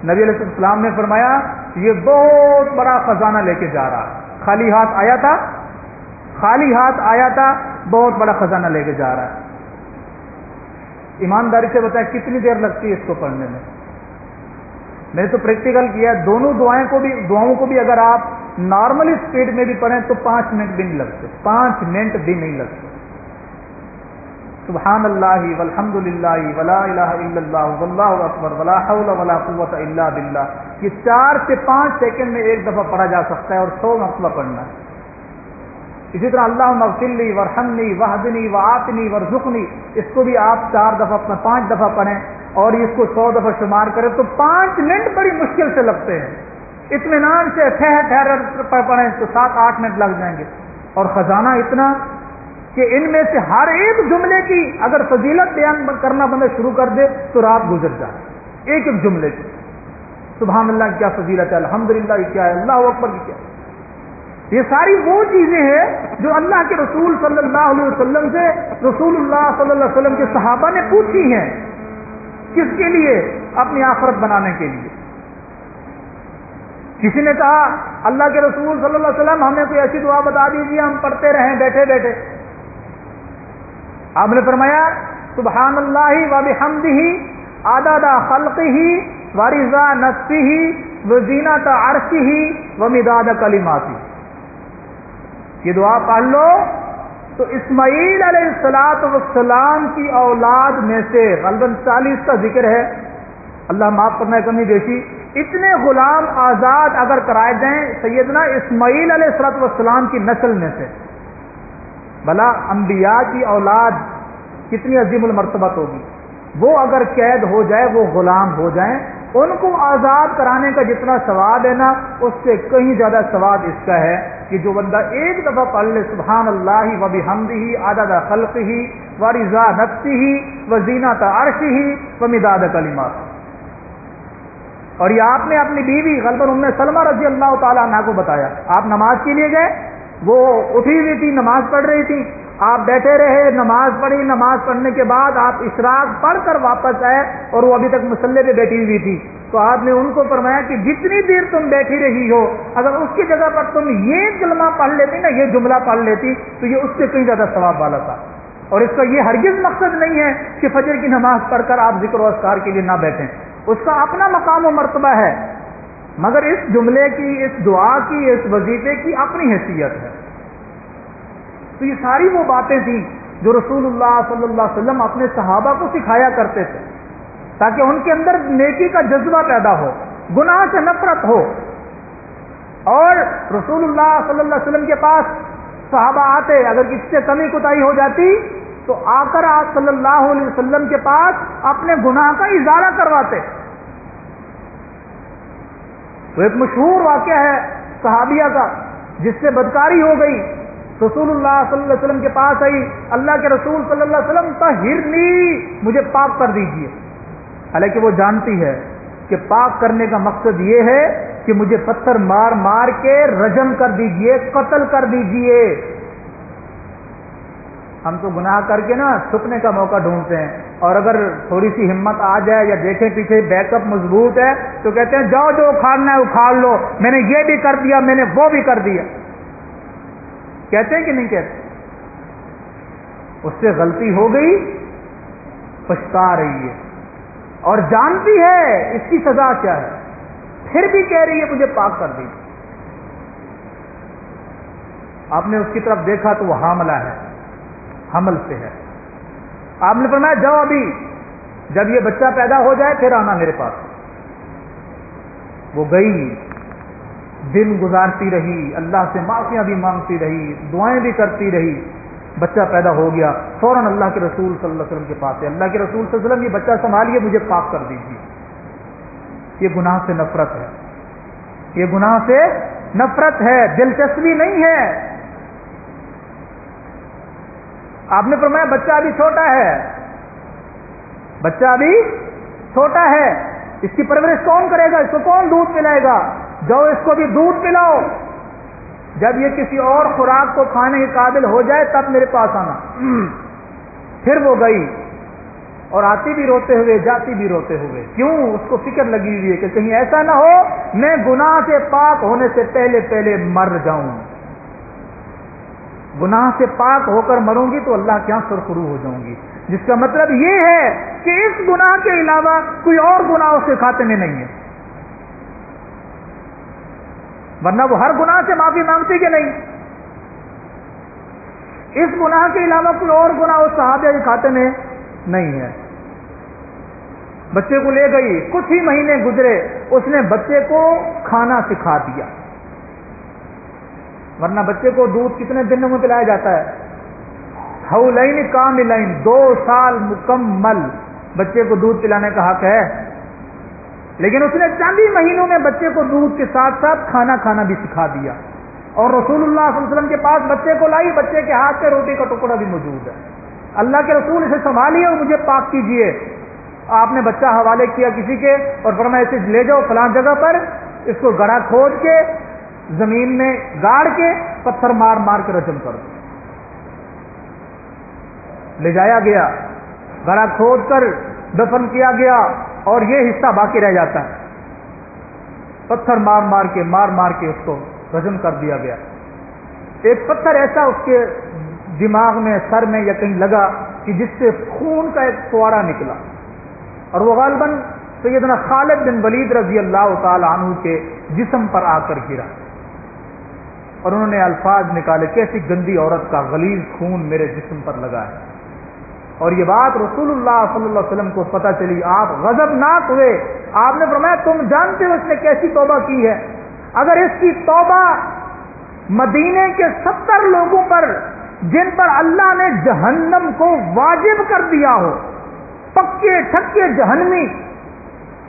نبی علیہ السلام نے فرمایا یہ بہت بڑا خزانہ لے کے جا رہا، خالی ہاتھ آیا تھا، بہت بڑا خزانہ لے کے جا رہا ہے۔ ایمانداری سے بتائیں کتنی دیر لگتی ہے اس کو پڑھنے میں؟ میں نے تو پریکٹیکل کیا ہے، دونوں دعاؤں کو بھی اگر آپ نارمل اسپیڈ میں بھی پڑھیں تو 5 منٹ بھی نہیں لگتے، 5 منٹ بھی نہیں لگتے۔ سبحان اللہ والحمدللہ ولا الہ الا اللہ واللہ اکبر ولا حول ولا قوت الا باللہ، یہ 4 سے 5 سیکنڈ میں ایک دفعہ پڑھا جا سکتا ہے اور 100 مرتبہ پڑھنا ہے۔ اسی طرح اللہم اغفر لی وارحمنی واہدنی وعافنی وارزقنی، اس کو بھی آپ 4 دفعہ 5 دفعہ پڑھیں اور اس کو 100 دفعہ شمار کریں تو 5 منٹ بڑی مشکل سے لگتے ہیں۔ اطمینان سے ٹھہر پڑھیں تو 7-8 منٹ لگ جائیں گے، اور خزانہ اتنا کہ ان میں سے ہر ایک جملے کی اگر فضیلت بیان کرنا بندہ شروع کر دے تو رات گزر جائے، ایک جملے کی۔ سبحان اللہ کی کیا فضیلت ہے، الحمدللہ کی کیا ہے، اللہ اکبر کی کیا ہے۔ یہ ساری وہ چیزیں ہیں جو اللہ کے رسول صلی اللہ علیہ وسلم سے رسول اللہ صلی اللہ علیہ وسلم کے صحابہ نے پوچھی ہیں، کس کے لیے؟ اپنی آخرت بنانے کے لیے۔ کسی نے کہا اللہ کے رسول صلی اللہ علیہ وسلم ہمیں کوئی ایسی دعا بتا دیجیے ہم پڑھتے رہیں بیٹھے بیٹھے۔ آپ نے فرمایا سبحان اللہ وبحمدہ عدد خلقہ ورضا نفسہ وزینۃ عرشہ ومداد کلماتہ۔ یہ دعا پڑھ لو تو اسماعیل علیہ السلام کی اولاد میں سے غالباً 40 کا ذکر ہے، اللہ معاف کرنا ہے کمی بیشی، اتنے غلام آزاد اگر کرائے جائیں سیدنا اسماعیل علیہ السلام کی نسل میں سے، بھلا انبیاء کی اولاد کتنی عظیم المرتبت ہوگی، وہ اگر قید ہو جائے، وہ غلام ہو جائیں ان کو آزاد کرانے کا جتنا ثواب ہے نا، اس سے کہیں زیادہ ثواب اس کا ہے کہ جو بندہ ایک دفعہ پڑھ لے سبحان اللہ و بحمدہ عدد خلقہ و رضا نفسہ و زینت عرشہ و مداد کلماتہ۔ اور یہ آپ نے اپنی بیوی غالباً ام سلمہ رضی اللہ تعالیٰ عنہ کو بتایا، آپ نماز کے لیے گئے، وہ اٹھی ہوئی تھی، نماز پڑھ رہی تھی، آپ بیٹھے رہے، نماز پڑھی، نماز پڑھنے کے بعد آپ اشراق پڑھ کر واپس آئے اور وہ ابھی تک مصلی پہ بیٹھی ہوئی تھی، تو آپ نے ان کو فرمایا کہ جتنی دیر تم بیٹھی رہی ہو، اگر اس کی جگہ پر تم یہ کلمہ پڑھ لیتی نا، یہ جملہ پڑھ لیتی تو یہ اس سے کہیں زیادہ ثواب والا تھا۔ اور اس کا یہ ہرگز مقصد نہیں ہے کہ فجر کی نماز پڑھ کر آپ ذکر و اذکار کے لیے نہ بیٹھیں، اس کا اپنا مقام و مرتبہ ہے، مگر اس جملے کی، اس دعا کی، اس وظیفے کی اپنی حیثیت ہے۔ تو یہ ساری وہ باتیں تھیں جو رسول اللہ صلی اللہ علیہ وسلم اپنے صحابہ کو سکھایا کرتے تھے، تاکہ ان کے اندر نیکی کا جذبہ پیدا ہو، گناہ سے نفرت ہو۔ اور رسول اللہ صلی اللہ علیہ وسلم کے پاس صحابہ آتے، اگر کسی سے کمی کوتاہی ہو جاتی تو آ کر آپ صلی اللہ علیہ وسلم کے پاس اپنے گناہ کا اظہار کرواتے۔ تو ایک مشہور واقعہ ہے صحابیہ کا، جس سے بدکاری ہو گئی، رسول اللہ صلی اللہ علیہ وسلم کے پاس آئی، اللہ کے رسول صلی اللہ علیہ وسلم طہرنی، مجھے پاک کر دیجئے۔ حالانکہ وہ جانتی ہے کہ پاک کرنے کا مقصد یہ ہے کہ مجھے پتھر مار مار کے رجم کر دیجئے، قتل کر دیجئے۔ ہم تو گناہ کر کے نا چھپنے کا موقع ڈھونڈتے ہیں، اور اگر تھوڑی سی ہمت آ جائے یا دیکھیں پیچھے بیک اپ مضبوط ہے تو کہتے ہیں جاؤ جو اکھاڑنا ہے اکھاڑ لو، میں نے یہ بھی کر دیا، میں نے وہ بھی کر دیا۔ کہتے ہیں کہ نہیں کہتے؟ اس سے غلطی ہو گئی، پچھتا رہی ہے اور جانتی ہے اس کی سزا کیا ہے، پھر بھی کہہ رہی ہے مجھے پاک کر دیجیے۔ آپ نے اس کی طرف دیکھا تو وہ حاملہ ہے، حمل سے ہے۔ آپ نے فرمایا جاؤ ابھی، جب یہ بچہ پیدا ہو جائے پھر آنا میرے پاس۔ وہ گئی، دن گزارتی رہی، اللہ سے معافیاں بھی مانگتی رہی، دعائیں بھی کرتی رہی، بچہ پیدا ہو گیا، فوراً اللہ کے رسول صلی اللہ علیہ وسلم کے پاس ہے، اللہ کے رسول صلی اللہ علیہ وسلم یہ بچہ سنبھالیے، مجھے پاک کر دیجیے۔ یہ گناہ سے نفرت ہے، یہ گناہ سے نفرت ہے، دلچسپی نہیں ہے۔ آپ نے فرمایا بچہ ابھی چھوٹا ہے، بچہ ابھی چھوٹا ہے، اس کی پرورش کون کرے گا، اس کو کون دودھ پلائے گا؟ جاؤ اس کو بھی دودھ پلاؤ، جب یہ کسی اور خوراک کو کھانے کے قابل ہو جائے تب میرے پاس آنا۔ پھر وہ گئی اور آتی بھی روتے ہوئے، جاتی بھی روتے ہوئے۔ کیوں؟ اس کو فکر لگی ہوئی ہے کہ کہیں ایسا نہ ہو میں گناہ سے پاک ہونے سے پہلے پہلے مر جاؤں، گناہ سے پاک ہو کر مروں گی تو اللہ کے یہاں سرخرو ہو جاؤں گی، جس کا مطلب یہ ہے کہ اس گناہ کے علاوہ کوئی اور گناہ اس کے کھاتے میں نہیں ہے، ورنہ وہ ہر گناہ سے معافی مانگتی کہ نہیں؟ اس گناہ کے علاوہ کوئی اور گناہ اس صحابیہ کے کھاتے میں نہیں ہے۔ بچے کو لے گئی، کچھ ہی مہینے گزرے، اس نے بچے کو کھانا سکھا دیا، ورنہ بچے کو دودھ کتنے دنوں میں پلایا جاتا ہے؟ حولین کاملین، 2 سال مکمل بچے کو دودھ پلانے کا حق ہے، لیکن اس نے چند ہی مہینوں میں بچے کو دودھ کے ساتھ ساتھ کھانا کھانا بھی سکھا دیا، اور رسول اللہ صلی اللہ علیہ وسلم کے پاس بچے کو لائی، بچے کے ہاتھ سے روٹی کا ٹکڑا بھی موجود ہے۔ اللہ کے رسول اسے سنبھالیے اور مجھے پاک کیجیے۔ آپ نے بچہ حوالے کیا کسی کے اور فرمایا اسے لے جاؤ فلاں جگہ پر، اس کو گڑھا کھود کے زمین میں گاڑ کے پتھر مار مار کے رجم کر دو۔ لے جایا گیا، گڑھا کھود کر دفن کیا گیا، اور یہ حصہ باقی رہ جاتا ہے، پتھر مار مار کے اس کو رجم کر دیا گیا۔ ایک پتھر ایسا اس کے دماغ میں، سر میں یا کہیں لگا کہ جس سے خون کا ایک فوارہ نکلا، اور وہ غالباً سیدنا خالد بن ولید رضی اللہ تعالی عنہ کے جسم پر آ کر گرا، اور انہوں نے الفاظ نکالے کیسی گندی عورت کا غلیظ خون میرے جسم پر لگا ہے۔ اور یہ بات رسول اللہ صلی اللہ علیہ وسلم کو پتہ چلی، آپ غضبناک ہوئے، آپ نے فرمایا تم جانتے ہو اس نے کیسی توبہ کی ہے؟ اگر اس کی توبہ مدینے کے 70 لوگوں پر جن پر اللہ نے جہنم کو واجب کر دیا ہو، پکے ٹھکے جہنمی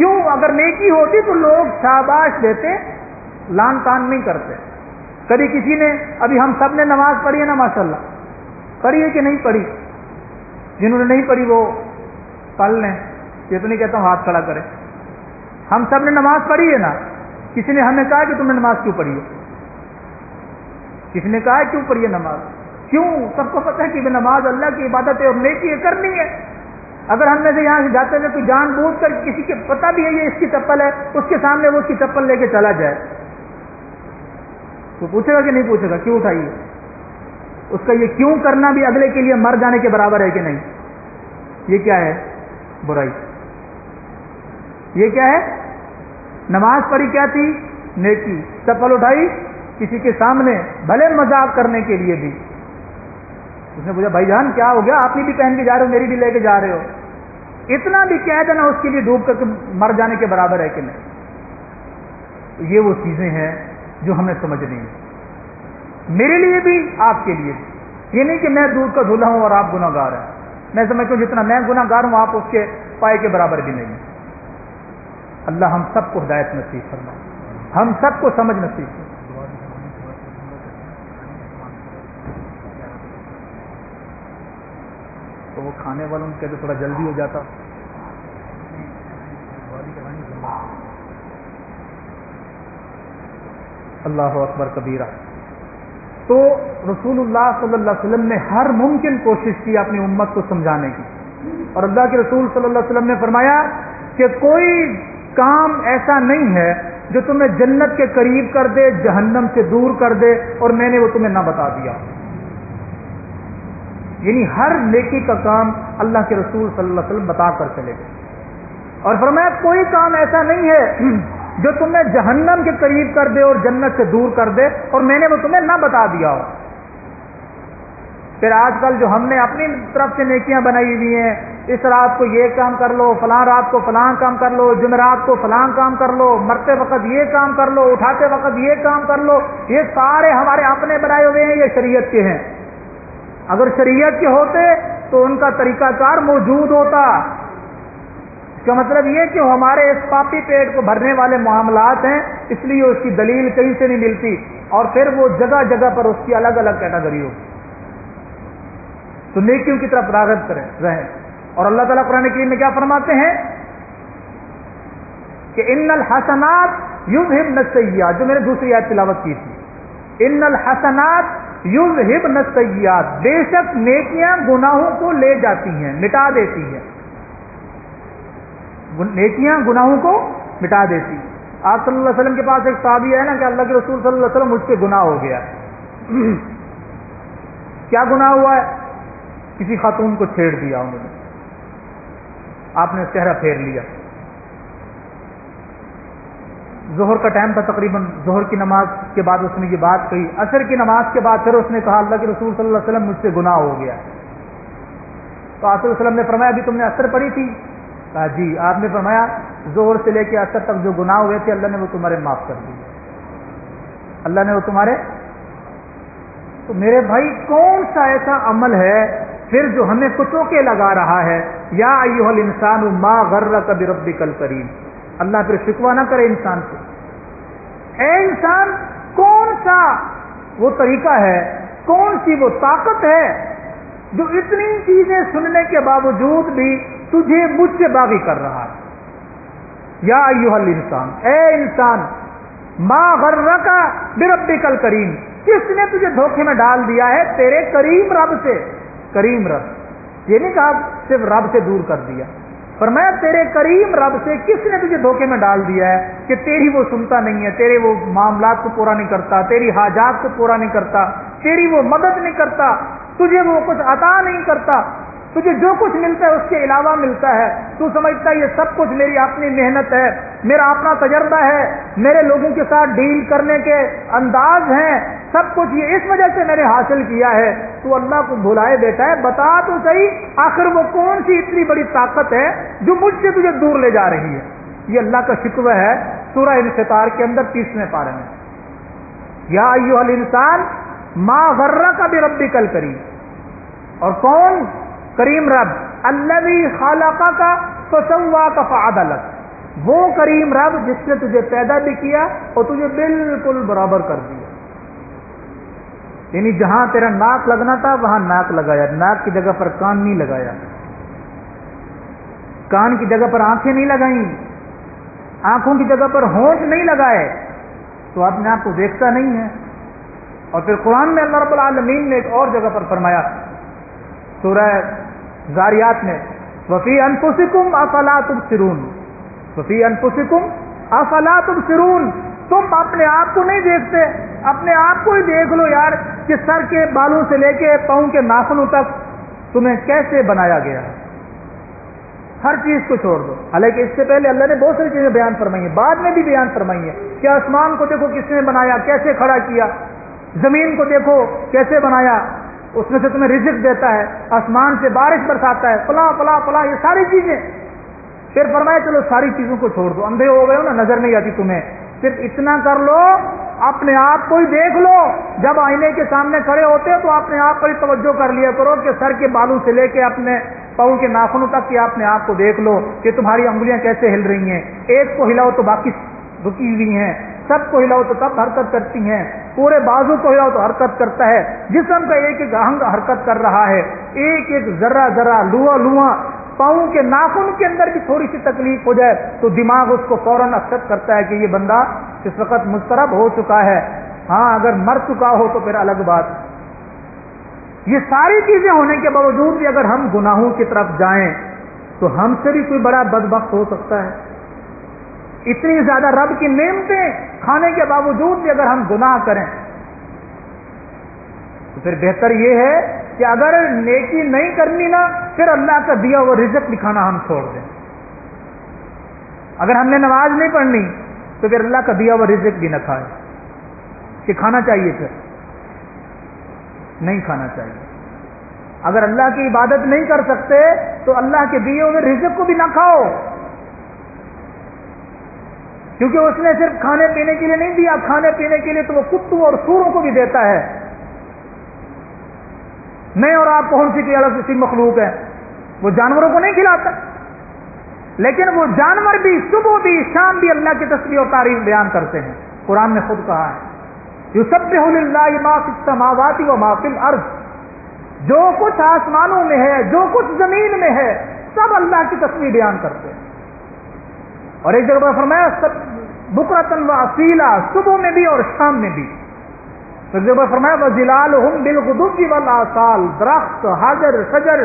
کیوں؟ اگر نیکی ہوتی تو لوگ شاباش دیتے، لان تان نہیں کرتے۔ کبھی کسی نے، ابھی ہم سب نے نماز پڑھی ہے نا ماشاءاللہ، پڑھی ہے کہ نہیں پڑھی؟ جنہوں نے نہیں پڑھی وہ پڑھ لیں، یہ تو نہیں کہتا ہوں ہاتھ کھڑا کریں۔ ہم سب نے نماز پڑھی ہے نا؟ کسی نے ہمیں کہا کہ تم نے نماز کیوں پڑھی ہے؟ کسی نے کہا کیوں پڑھی ہے نماز؟ کیوں؟ سب کو پتہ ہے کہ نماز اللہ کی عبادت ہے اور نیکی کرنی ہے۔ اگر ہم میں سے یہاں سے جاتے ہوئے کوئی جان بوجھ کر کسی کے پتہ بھی ہے یہ اس کی چپل ہے، اس کے سامنے وہ اس کی چپل لے کے چلا جائے تو پوچھے گا کہ نہیں پوچھے گا کیوں اٹھائی ہے؟ اس کا یہ کیوں کرنا بھی اگلے کے لیے مر جانے کے برابر ہے کہ نہیں؟ یہ کیا ہے؟ برائی۔ یہ کیا ہے؟ نماز پڑھی کیا تھی؟ نیکی۔ چپل اٹھائی کسی کے سامنے، بھلے مذاق کرنے کے لیے بھی۔ اس نے پوچھا بھائی جان کیا ہو گیا؟ آپ بھی پہن کے جا رہے ہو، میری بھی لے کے جا رہے ہو۔ اتنا بھی کہہ دینا اس کے لیے ڈوب کر مر جانے کے برابر ہے کہ نہیں؟ یہ وہ چیزیں ہیں جو ہمیں سمجھنی ہیں، میرے لیے بھی آپ کے لیے بھی۔ یہ نہیں کہ میں دودھ کا دھلا ہوں اور آپ گناہ گار ہیں۔ میں سمجھتا ہوں جتنا میں گناہ گار ہوں آپ اس کے پائے کے برابر بھی نہیں۔ اللہ ہم سب کو ہدایت نصیب فرمائے، ہم سب کو سمجھ نصیب فرمائے۔ تو وہ کھانے والوں کے تو تھوڑا جلدی ہو جاتا۔ اللہ اکبر کبیرہ۔ تو رسول اللہ صلی اللہ علیہ وسلم نے ہر ممکن کوشش کی اپنی امت کو سمجھانے کی، اور اللہ کے رسول صلی اللہ علیہ وسلم نے فرمایا کہ کوئی کام ایسا نہیں ہے جو تمہیں جنت کے قریب کر دے، جہنم سے دور کر دے، اور میں نے وہ تمہیں نہ بتا دیا۔ یعنی ہر نیکی کا کام اللہ کے رسول صلی اللہ علیہ وسلم بتا کر چلے گئے، اور فرمایا کوئی کام ایسا نہیں ہے جو تمہیں جہنم کے قریب کر دے اور جنت سے دور کر دے، اور میں نے وہ تمہیں نہ بتا دیا ہو۔ پھر آج کل جو ہم نے اپنی طرف سے نیکیاں بنائی ہوئی ہیں، اس رات کو یہ کام کر لو، فلاں رات کو فلاں کام کر لو، جمعرات کو فلاں کام کر لو، مرتے وقت یہ کام کر لو، اٹھاتے وقت یہ کام کر لو، یہ سارے ہمارے اپنے بنائے ہوئے ہیں، یہ شریعت کے ہیں۔ اگر شریعت کے ہوتے تو ان کا طریقہ کار موجود ہوتا۔ اس کا مطلب یہ کہ ہمارے اس پاپی پیٹ کو بھرنے والے معاملات ہیں، اس لیے اس کی دلیل کہیں سے نہیں ملتی، اور پھر وہ جگہ جگہ پر اس کی الگ الگ کیٹیگری ہوگی۔ تو نیکیوں کی طرف راغب کریں رہیں۔ اور اللہ تعالیٰ قرآن کریم میں کیا فرماتے ہیں کہ ان الحسنات یذہبن السیئات، جو میں نے دوسری آیت تلاوت کی تھی، ان الحسنات یذہبن السیئات، بے شک نیکیاں گناہوں کو لے جاتی ہیں، مٹا دیتی ہیں۔ نیکیاں گناہوں کو مٹا دیتی ہیں۔ آپ صلی اللہ علیہ وسلم کے پاس ایک صحابی ہے نا کہ اللہ کے رسول صلی اللہ علیہ وسلم مجھ سے گناہ ہو گیا۔ کیا گناہ ہوا ہے؟ کسی خاتون کو چھیڑ دیا انہوں نے، آپ نے چہرہ پھیر لیا۔ ظہر کا ٹائم تھا، تقریباً ظہر کی نماز کے بعد اس نے یہ بات کہی۔ عصر کی نماز کے بعد پھر اس نے کہا اللہ کے رسول صلی اللہ علیہ وسلم مجھ سے گناہ ہو گیا۔ تو آپ صلی اللہ علیہ وسلم نے فرمایا ابھی تم نے عصر پڑھی تھی؟ کہا جی۔ آپ نے فرمایا ظہر سے لے کے عصر تک جو گناہ ہوئے تھے اللہ نے وہ تمہارے معاف کر دیے، اللہ نے وہ تمہارے۔ تو میرے بھائی کون سا ایسا عمل ہے پھر جو ہمیں کتوں کے لگا رہا ہے؟ یا ایھا الانسان ما غرک بربک الکریم۔ اللہ پھر شکوہ نہ کرے انسان سے، اے انسان کون سا وہ طریقہ ہے، کون سی وہ طاقت ہے جو اتنی چیزیں سننے کے باوجود بھی تجھے مجھ سے باغی کر رہا ہے۔ یا ایھا الانسان، اے انسان، ما غرک بربک الکریم، کس نے تجھے دھوکے میں ڈال دیا ہے تیرے کریم رب سے؟ کریم رب، یہ نہیں کہا صرف رب سے دور کر دیا، فرمایا تیرے کریم رب سے کس نے تجھے دھوکے میں ڈال دیا ہے کہ تیری وہ سنتا نہیں ہے، تیرے وہ معاملات کو پورا نہیں کرتا، تیری حاجات کو پورا نہیں کرتا، تیری وہ مدد نہیں کرتا، تجھے وہ کچھ عطا نہیں کرتا، تجھے جو کچھ ملتا ہے اس کے علاوہ ملتا ہے، تو سمجھتا ہے یہ سب کچھ میری اپنی محنت ہے، میرا اپنا تجربہ ہے، میرے لوگوں کے ساتھ ڈیل کرنے کے انداز ہیں، سب کچھ یہ اس وجہ سے میں نے حاصل کیا ہے۔ تو اللہ کو بھلائے بیٹا ہے، بتا تو صحیح آخر وہ کون سی اتنی بڑی طاقت ہے جو مجھ سے تجھے دور لے جا رہی ہے۔ یہ اللہ کا شکوہ ہے سورہ انفطار کے اندر 30ویں پارے میں، یا ایھا الانسان ما غرک بربک الکریم۔ اور کون؟ کریم رب، الذی خلقک فسواک فعدلک، وہ کریم رب جس نے تجھے پیدا بھی کیا اور تجھے بالکل برابر کر دیا. یعنی جہاں تیرا ناک لگنا تھا وہاں ناک لگایا، ناک کی جگہ پر کان نہیں لگایا، کان کی جگہ پر آنکھیں نہیں لگائیں، آنکھوں کی جگہ پر ہونٹ نہیں لگائے، تو اپنے آپ کو دیکھتا نہیں ہے. اور پھر قرآن میں اللہ رب العالمین نے ایک اور جگہ پر فرمایا سورہ ذاریات میں، وَفِي أَنفُسِكُمْ أَفَلَا تُبْصِرُونَ، وَفِي أَنفُسِكُمْ أَفَلَا تُبْصِرُونَ، تم اپنے آپ کو نہیں دیکھتے، اپنے آپ کو ہی دیکھ لو یار کہ سر کے بالوں سے لے کے پاؤں کے ناخنوں تک تمہیں کیسے بنایا گیا ہے. ہر چیز کو چھوڑ دو. حالانکہ اس سے پہلے اللہ نے بہت ساری چیزیں بیان فرمائی ہیں، بعد میں بھی بیان فرمائی ہیں کہ آسمان کو دیکھو کس نے بنایا، کیسے کھڑا کیا، زمین کو دیکھو کیسے بنایا، اس میں سے تمہیں رزق دیتا ہے، آسمان سے بارش برساتا ہے، فلاں فلاں فلاں، یہ ساری چیزیں. پھر فرمایا چلو ساری چیزوں کو چھوڑ دو، اندھے ہو گئے ہو نا، نظر نہیں آتی تمہیں، صرف اتنا کر لو اپنے آپ کو ہی دیکھ لو. جب آئینے کے سامنے کھڑے ہوتے تو اپنے آپ پر ہی توجہ کر لیا کرو کہ سر کے بالوں سے لے کے اپنے پاؤں کے ناخنوں تک کہ اپنے آپ کو دیکھ لو کہ تمہاری انگلیاں کیسے ہل رہی ہیں. ایک کو ہلاؤ تو باقی رکی ہوئی ہیں، سب کو ہلاؤ تو تب حرکت کرتی ہیں، پورے بازو کو ہلاؤ تو حرکت کرتا ہے. جسم کا ایک ایک انگ حرکت کر رہا ہے، ایک ایک ذرہ ذرہ لوا لوا. پاؤں کے ناخن کے اندر بھی تھوڑی سی تکلیف ہو جائے تو دماغ اس کو فوراً ایکسپٹ کرتا ہے کہ یہ بندہ اس وقت مضطرب ہو چکا ہے. ہاں اگر مر چکا ہو تو پھر الگ بات. یہ ساری چیزیں ہونے کے باوجود بھی اگر ہم گناہوں کی طرف جائیں تو ہم سے بھی کوئی بڑا بدبخت ہو سکتا ہے؟ اتنی زیادہ رب کی نعمتیں کھانے کے باوجود بھی اگر ہم گناہ کریں تو پھر بہتر یہ ہے کہ اگر نیکی نہیں کرنی نا، پھر اللہ کا دیا وہ رزق بھی کھانا ہم چھوڑ دیں. اگر ہم نے نماز نہیں پڑھنی تو پھر اللہ کا دیا وہ رزق بھی نہ کھائے. کہ کھانا چاہیے، پھر نہیں کھانا چاہیے. اگر اللہ کی عبادت نہیں کر سکتے تو اللہ کے دیے ہوئے رزق کو بھی نہ کھاؤ، کیونکہ اس نے صرف کھانے پینے کے لیے نہیں دیا، کھانے پینے کے لیے تو وہ کتوں اور سوروں کو بھی دیتا ہے. میں اور آپ کون سی الگ سی مخلوق ہے؟ وہ جانوروں کو نہیں کھلاتا، لیکن وہ جانور بھی صبح بھی شام بھی اللہ کی تسبیح اور تعریف بیان کرتے ہیں. قرآن نے خود کہا ہے یسبح للہ ما فی السماوات و ما فی الارض، جو کچھ آسمانوں میں ہے، جو کچھ زمین میں ہے، سب اللہ کی تسبیح بیان کرتے ہیں. اور ایک جگہ پر فرمایا بکرۃ و اصیلا، صبح میں بھی اور شام میں بھی. ایک جگہ پر فرمایا وظلالہم بالغدو والآصال، درخت، حجر، شجر،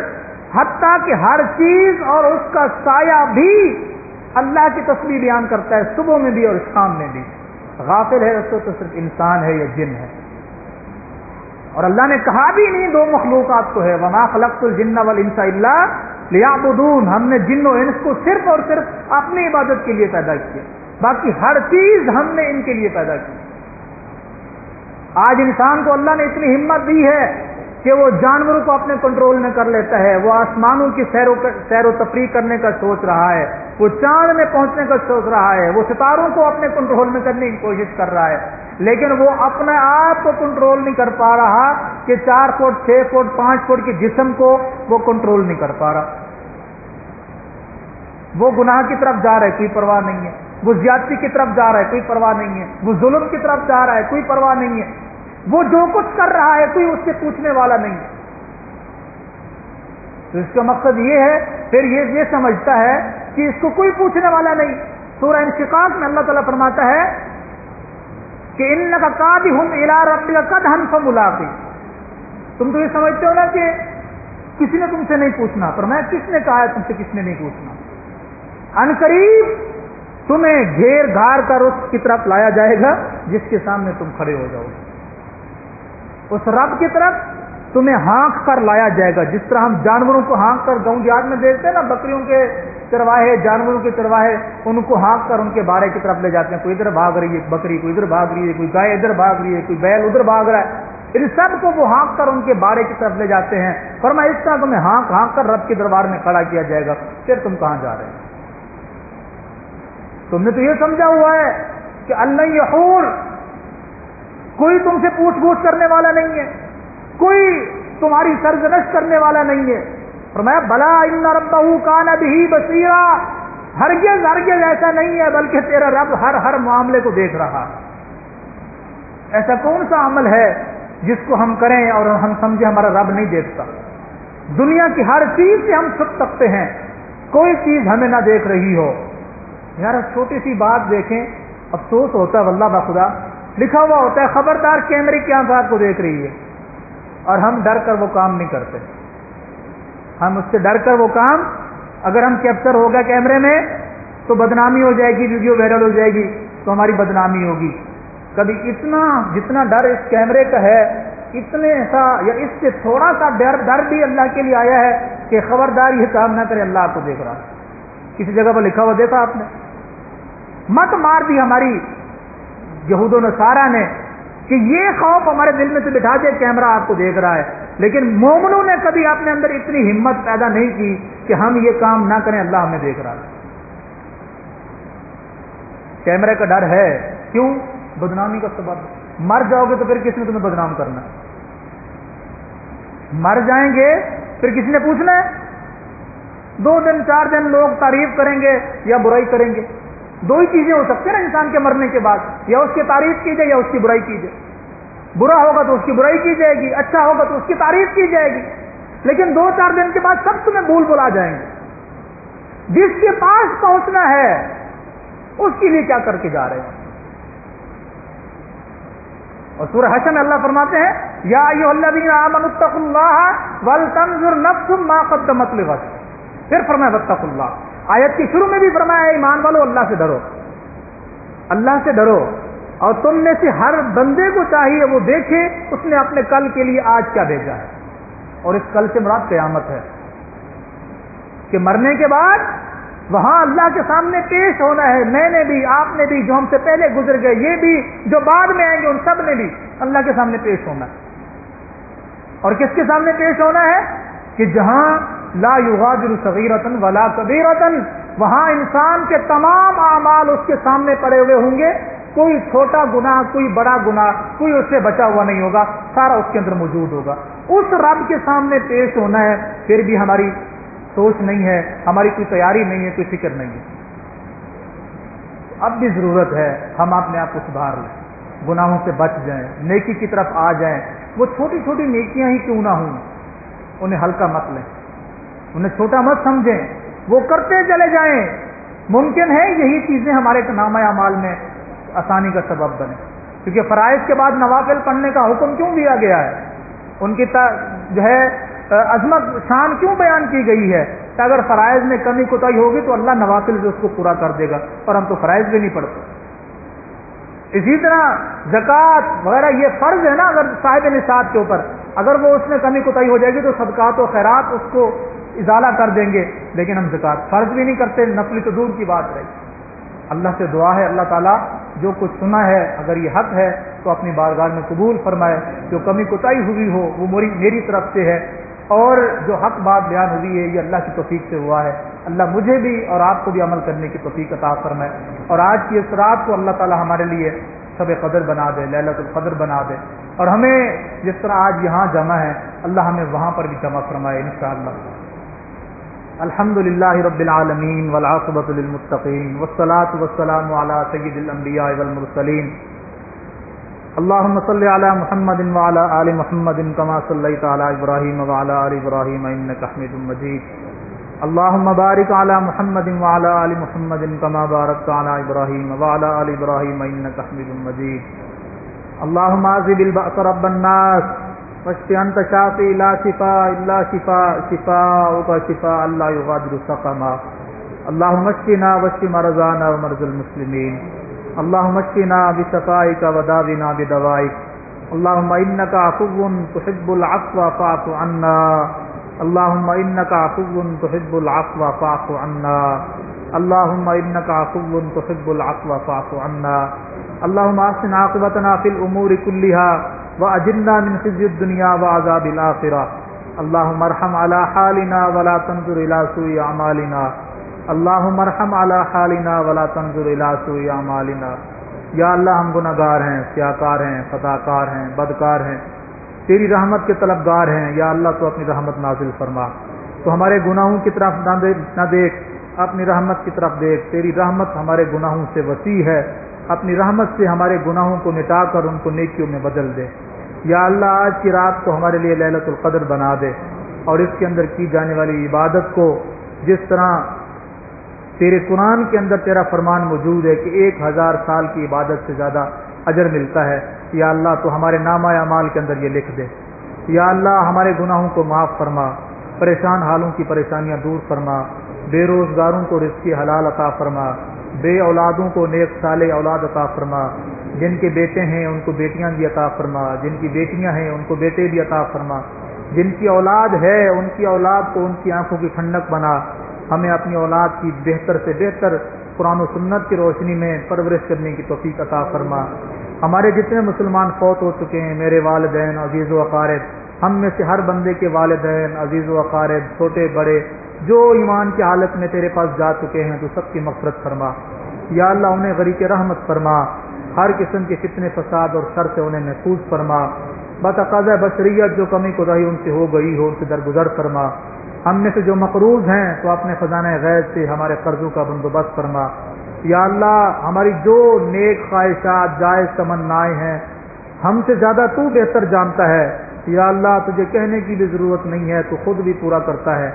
حتیٰ کہ ہر چیز اور اس کا سایہ بھی اللہ کی تسبیح بیان کرتا ہے، صبح میں بھی اور شام میں بھی. غافل ہے تو صرف انسان ہے یا جن ہے. اور اللہ نے کہا بھی نہیں دو مخلوقات کو ہے وما خلقت الجن والانس الا لیعبدون، ہم نے جن و انس کو صرف اور صرف اپنی عبادت کے لیے پیدا کیا، باقی ہر چیز ہم نے ان کے لیے پیدا کی. آج انسان کو اللہ نے اتنی ہمت دی ہے کہ وہ جانوروں کو اپنے کنٹرول میں کر لیتا ہے، وہ آسمانوں کی سیر و تفریح کرنے کا سوچ رہا ہے، وہ چاند میں پہنچنے کا سوچ رہا ہے، وہ ستاروں کو اپنے کنٹرول میں کرنے کی کوشش کر رہا ہے، لیکن وہ اپنے آپ کو کنٹرول نہیں کر پا رہا کہ 4 فٹ 6 فٹ 5 فٹ کے جسم کو وہ کنٹرول نہیں کر پا رہا. وہ گناہ کی طرف جا رہا ہے، کوئی پرواہ نہیں ہے، وہ زیادتی کی طرف جا رہا ہے، کوئی پرواہ نہیں ہے، وہ ظلم کی طرف جا رہا ہے، کوئی پرواہ نہیں ہے، وہ جو کچھ کر رہا ہے کوئی اس سے پوچھنے والا نہیں ہے. تو اس کا مقصد یہ ہے، پھر یہ سمجھتا ہے کہ اس کو کوئی پوچھنے والا نہیں. سورہ انشقاق میں اللہ تعالیٰ فرماتا ہے کہ انک کادح الی ربک قدحا فملاقی، تم تو یہ سمجھتے ہو نا کہ کسی نے تم سے نہیں پوچھنا، پر میں کس نے کہا ہے تم سے کس نے نہیں پوچھنا؟ ان قریب تمہیں گھیر گھار کر اس کی طرف لایا جائے گا جس کے سامنے تم کھڑے ہو جاؤ. اس رب کی طرف تمہیں ہانک کر لایا جائے گا، جس طرح ہم جانوروں کو ہانک کر گاؤں دیہات میں دیکھتے ہیں نا، بکریوں کے چرواہے، جانوروں کے چرواہے، ان کو ہانک کر ان کے بارے کی طرف لے جاتے ہیں. کوئی ادھر بھاگ رہی ہے بکری، کوئی ادھر بھاگ رہی ہے، کوئی گائے ادھر بھاگ رہی ہے، کوئی بیل ادھر بھاگ رہا ہے، ان سب کو وہ ہانک کر ان کے بارے کی طرف لے جاتے ہیں. فرمایا اس طرح تمہیں ہانک ہانک کر رب کے دربار میں کھڑا کیا جائے گا. پھر تم کہاں جا رہے ہیں؟ تم نے تو یہ سمجھا ہوا ہے کہ اللہ یحور، کوئی تم سے پوچھ گچھ کرنے والا نہیں ہے، کوئی تمہاری سرزنش کرنے والا نہیں ہے. فرمایا بلا ان ربہ کان بہ بصیرا، ہرگز ہرگز ایسا نہیں ہے، بلکہ تیرا رب ہر معاملے کو دیکھ رہا ہے۔ ایسا کون سا عمل ہے جس کو ہم کریں اور ہم سمجھیں ہمارا رب نہیں دیکھتا؟ دنیا کی ہر چیز سے ہم چھپ سکتے ہیں، کوئی چیز ہمیں نہ دیکھ رہی ہو۔ یار چھوٹی سی بات دیکھیں، افسوس ہوتا ہے واللہ بخدا، لکھا ہوا ہوتا ہے خبردار کیمرے کی آنکھ آپ کو دیکھ رہی ہے، اور ہم ڈر کر وہ کام نہیں کرتے۔ ہم اس سے ڈر کر وہ کام، اگر ہم کیپچر ہو گیا کیمرے میں تو بدنامی ہو جائے گی، ویڈیو وائرل ہو جائے گی تو ہماری بدنامی ہوگی۔ کبھی اتنا جتنا ڈر اس کیمرے کا ہے، اتنے سا یا اس سے تھوڑا سا ڈر بھی اللہ کے لیے آیا ہے کہ خبردار یہ کام نہ کرے، اللہ آپ کو دیکھ رہا ہے۔ کسی جگہ پر لکھا ہوا دیکھا آپ نے؟ مت مار دی ہماری یہود و نصارہ نے کہ یہ خوف ہمارے دل میں سے بٹھا دے کیمرہ آپ کو دیکھ رہا ہے، لیکن مومنوں نے کبھی اپنے اندر اتنی ہمت پیدا نہیں کی کہ ہم یہ کام نہ کریں، اللہ ہمیں دیکھ رہا ہے۔ کیمرے کا ڈر ہے، کیوں؟ بدنامی کا سبب۔ مر جاؤ گے تو پھر کس نے تمہیں بدنام کرنا؟ مر جائیں گے پھر کس نے پوچھنا ہے؟ 2 دن 4 دن لوگ تعریف کریں گے یا برائی کریں گے۔ 2 ہی چیزیں ہو سکتی ہیں نا انسان کے مرنے کے بعد، یا اس کی تعریف کی جائے یا اس کی برائی کی جائے۔ برا ہوگا تو اس کی برائی کی جائے گی، اچھا ہوگا تو اس کی تعریف کی جائے گی، لیکن 2-4 دن کے بعد سب تمہیں بھول آ جائیں گے۔ جس کے پاس پہنچنا ہے اس کے لیے کیا کر کے جا رہے ہیں؟ اور سورہ حشر میں اللہ فرماتے ہیں یا ایھا الذین آمنوا اتقوا اللہ ولتنظر نفس ما قدمت لغد۔ پھر فرمایا واتقوا اللہ۔ آیت کے شروع میں بھی فرمایا ایمان والو اللہ سے ڈرو، اللہ سے ڈرو، اور تم میں سے ہر بندے کو چاہیے وہ دیکھے اس نے اپنے کل کے لیے آج کیا بھیجا ہے، اور اس کل سے مراد قیامت ہے کہ مرنے کے بعد وہاں اللہ کے سامنے پیش ہونا ہے۔ میں نے بھی، آپ نے بھی، جو ہم سے پہلے گزر گئے، یہ بھی جو بعد میں آئیں گے، ان سب نے بھی اللہ کے سامنے پیش ہونا ہے۔ اور کس کے سامنے پیش ہونا ہے؟ کہ جہاں لا یغادر صغیرۃ ولا کبیرۃ، وہاں انسان کے تمام اعمال اس کے سامنے پڑے ہوئے ہوں گے، کوئی چھوٹا گناہ کوئی بڑا گناہ کوئی اس سے بچا ہوا نہیں ہوگا، سارا اس کے اندر موجود ہوگا۔ اس رب کے سامنے پیش ہونا ہے، پھر بھی ہماری سوچ نہیں ہے، ہماری کوئی تیاری نہیں ہے، کوئی فکر نہیں ہے۔ اب بھی ضرورت ہے ہم اپنے آپ کو سدھار لیں، گناہوں سے بچ جائیں، نیکی کی طرف آ جائیں۔ وہ چھوٹی چھوٹی نیکیاں ہی کیوں نہ ہوں، انہیں ہلکا مت لیں، انہیں چھوٹا مت سمجھیں، وہ کرتے چلے جائیں۔ ممکن ہے یہی چیزیں ہمارے نامہ اعمال میں آسانی کا سبب بنے، کیونکہ فرائض کے بعد نوافل پڑھنے کا حکم کیوں دیا گیا ہے؟ ان کی جو ہے عظمت شان کیوں بیان کی گئی ہے کہ اگر فرائض میں کمی کوتاہی ہوگی تو اللہ نوافل سے اس کو پورا کر دے گا، اور ہم تو فرائض بھی نہیں پڑھتے۔ اسی طرح زکوٰۃ وغیرہ یہ فرض ہے نا، اگر صاحب نصاب کے اوپر اگر وہ اس میں کمی کوتاہی ہو جائے گی تو صدقات و خیرات اس کو ازالہ کر دیں گے، لیکن ہم زکوٰۃ فرض بھی نہیں کرتے، نفلی تو دور کی بات رہی۔ اللہ سے دعا ہے اللہ تعالیٰ جو کچھ سنا ہے اگر یہ حق ہے تو اپنی بارگاہ میں قبول فرمائے، جو کمی کوتاہی ہوئی ہو وہ میری طرف سے ہے، اور جو حق بات بیان ہوئی ہے یہ اللہ کی توفیق سے ہوا ہے۔ اللہ مجھے بھی اور آپ کو بھی عمل کرنے کی توفیق عطا فرمائے، اور آج کی اس رات کو اللہ تعالیٰ ہمارے لیے شب قدر بنا دے، لیلۃ القدر بنا دے، اور ہمیں جس طرح آج یہاں جمع ہے اللہ ہمیں وہاں پر بھی جمع فرمائے انشاءاللہ۔ الحمد للہ رب العالمین والعاقبۃ للمتقین والصلاۃ والسلام علی سید الانبیاء والمرسلین، اللهم صل على محمد وعلى آل محمد كما صليت على إبراهيم وعلى آل إبراهيم إنك حميد مجيد، اللهم بارك على محمد وعلى آل محمد كما باركت على إبراهيم وعلى آل إبراهيم إنك حميد مجيد، اللهم عذب البأس رب الناس واشف أنت شافي لا شفاء إلا شفاءك شفاء لا يغادر سقما، اللهم اشفنا واشف مرضانا ومرضى المسلمين، اللهم اشفنا بشفائك وداونا بدوائك، اللهم إنك عفو تحب العفو فاعف عنا، اللهم إنك عفو تحب العفو فاعف عنا، اللهم إنك عفو تحب العفو فاعف عنا، اللهم أحسن عاقبتنا في الأمور كلها وأجرنا من خزي الدنيا وعذاب الآخرة، اللهم ارحم على حالنا ولا تنظر إلى سوء أعمالنا، اللہم ارحم علی حالنا ولا تنظر الی سوء اعمالنا۔ یا اللہ ہم گناہگار ہیں، سیاکار ہیں، خطاکار ہیں، بدکار ہیں، تیری رحمت کے طلبگار ہیں، یا اللہ تو اپنی رحمت نازل فرما، تو ہمارے گناہوں کی طرف نہ دیکھ، اپنی رحمت کی طرف دیکھ، تیری رحمت ہمارے گناہوں سے وسیع ہے، اپنی رحمت سے ہمارے گناہوں کو مٹا کر ان کو نیکیوں میں بدل دے۔ یا اللہ آج کی رات کو ہمارے لیے لیلۃ القدر بنا دے، اور اس کے اندر کی جانے والی عبادت کو جس طرح تیرے قرآن کے اندر تیرا فرمان موجود ہے کہ 1000 سال کی عبادت سے زیادہ اجر ملتا ہے، یا اللہ تو ہمارے نامہ اعمال کے اندر یہ لکھ دے۔ یا اللہ ہمارے گناہوں کو معاف فرما، پریشان حالوں کی پریشانیاں دور فرما، بے روزگاروں کو رزق حلال عطا فرما، بے اولادوں کو نیک صالح اولاد عطا فرما، جن کے بیٹے ہیں ان کو بیٹیاں بھی عطا فرما، جن کی بیٹیاں ہیں ان کو بیٹے بھی عطا فرما، جن کی اولاد ہے ان کی اولاد کو ان کی آنکھوں کی ٹھنڈک بنا، ہمیں اپنی اولاد کی بہتر سے بہتر قرآن و سنت کی روشنی میں پرورش کرنے کی توفیق عطا فرما۔ ہمارے جتنے مسلمان فوت ہو چکے ہیں، میرے والدین عزیز و اقارب، ہم میں سے ہر بندے کے والدین عزیز و اقارب چھوٹے بڑے جو ایمان کی حالت میں تیرے پاس جا چکے ہیں، تو سب کی مغفرت فرما۔ یا اللہ انہیں غریق رحمت فرما، ہر قسم کے فتنے فساد اور شر سے انہیں محفوظ فرما، بتقاضۂ بشریت جو کمی کوتاہی ان سے ہو گئی ہو ان سے درگزر فرما۔ ہم میں سے جو مقروض ہیں تو اپنے خزانہ غیب سے ہمارے قرضوں کا بندوبست فرما۔ یا اللہ ہماری جو نیک خواہشات جائز تمنائیں ہیں ہم سے زیادہ تو بہتر جانتا ہے۔ یا اللہ تجھے کہنے کی بھی ضرورت نہیں ہے، تو خود بھی پورا کرتا ہے،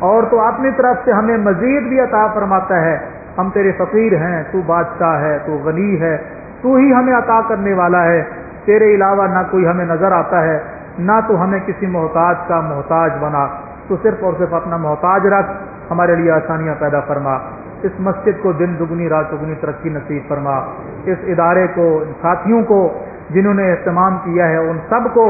اور تو اپنی طرف سے ہمیں مزید بھی عطا فرماتا ہے۔ ہم تیرے فقیر ہیں، تو بادشاہ ہے، تو غنی ہے، تو ہی ہمیں عطا کرنے والا ہے، تیرے علاوہ نہ کوئی ہمیں نظر آتا ہے، نہ تو ہمیں کسی محتاج کا محتاج بنا، تو صرف اور صرف اپنا محتاج رکھ، ہمارے لیے آسانیاں پیدا فرما۔ اس مسجد کو دن دگنی رات چگنی ترقی نصیب فرما، اس ادارے کو، ساتھیوں کو جنہوں نے اہتمام کیا ہے ان سب کو،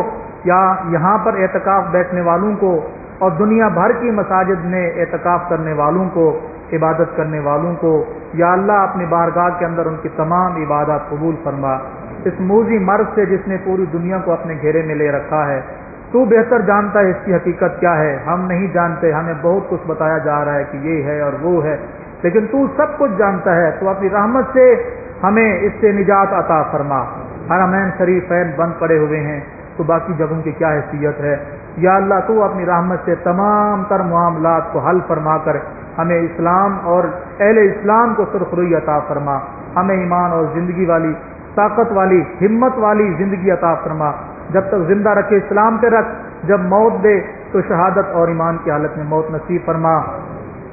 یا یہاں پر اعتکاف بیٹھنے والوں کو اور دنیا بھر کی مساجد میں اعتکاف کرنے والوں کو، عبادت کرنے والوں کو، یا اللہ اپنی بارگاہ کے اندر ان کی تمام عبادات قبول فرما۔ اس موذی مرض سے جس نے پوری دنیا کو اپنے گھیرے میں لے رکھا ہے، تو بہتر جانتا ہے اس کی حقیقت کیا ہے، ہم نہیں جانتے، ہمیں بہت کچھ بتایا جا رہا ہے کہ یہ ہے اور وہ ہے، لیکن تو سب کچھ جانتا ہے، تو اپنی رحمت سے ہمیں اس سے نجات عطا فرما۔ حرمین شریفین بند پڑے ہوئے ہیں، تو باقی جگہوں کی کیا حیثیت ہے۔ یا اللہ تو اپنی رحمت سے تمام تر معاملات کو حل فرما کر ہمیں اسلام اور اہل اسلام کو سرخروئی عطا فرما، ہمیں ایمان اور زندگی والی، طاقت والی، ہمت والی زندگی عطا فرما، جب تک زندہ رکھے اسلام پہ رکھ، جب موت دے تو شہادت اور ایمان کی حالت میں موت نصیب فرما۔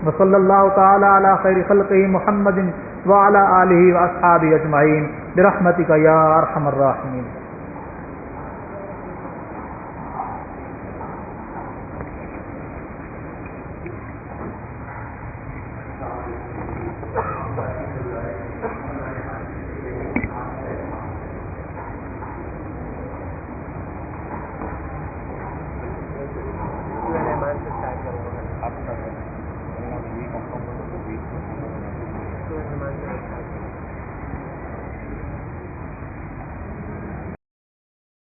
وصلی اللہ تعالی علی خیر خلقہ محمد وعلی آلہ واصحابہ اجمعین برحمتک یا ارحم الراحمین۔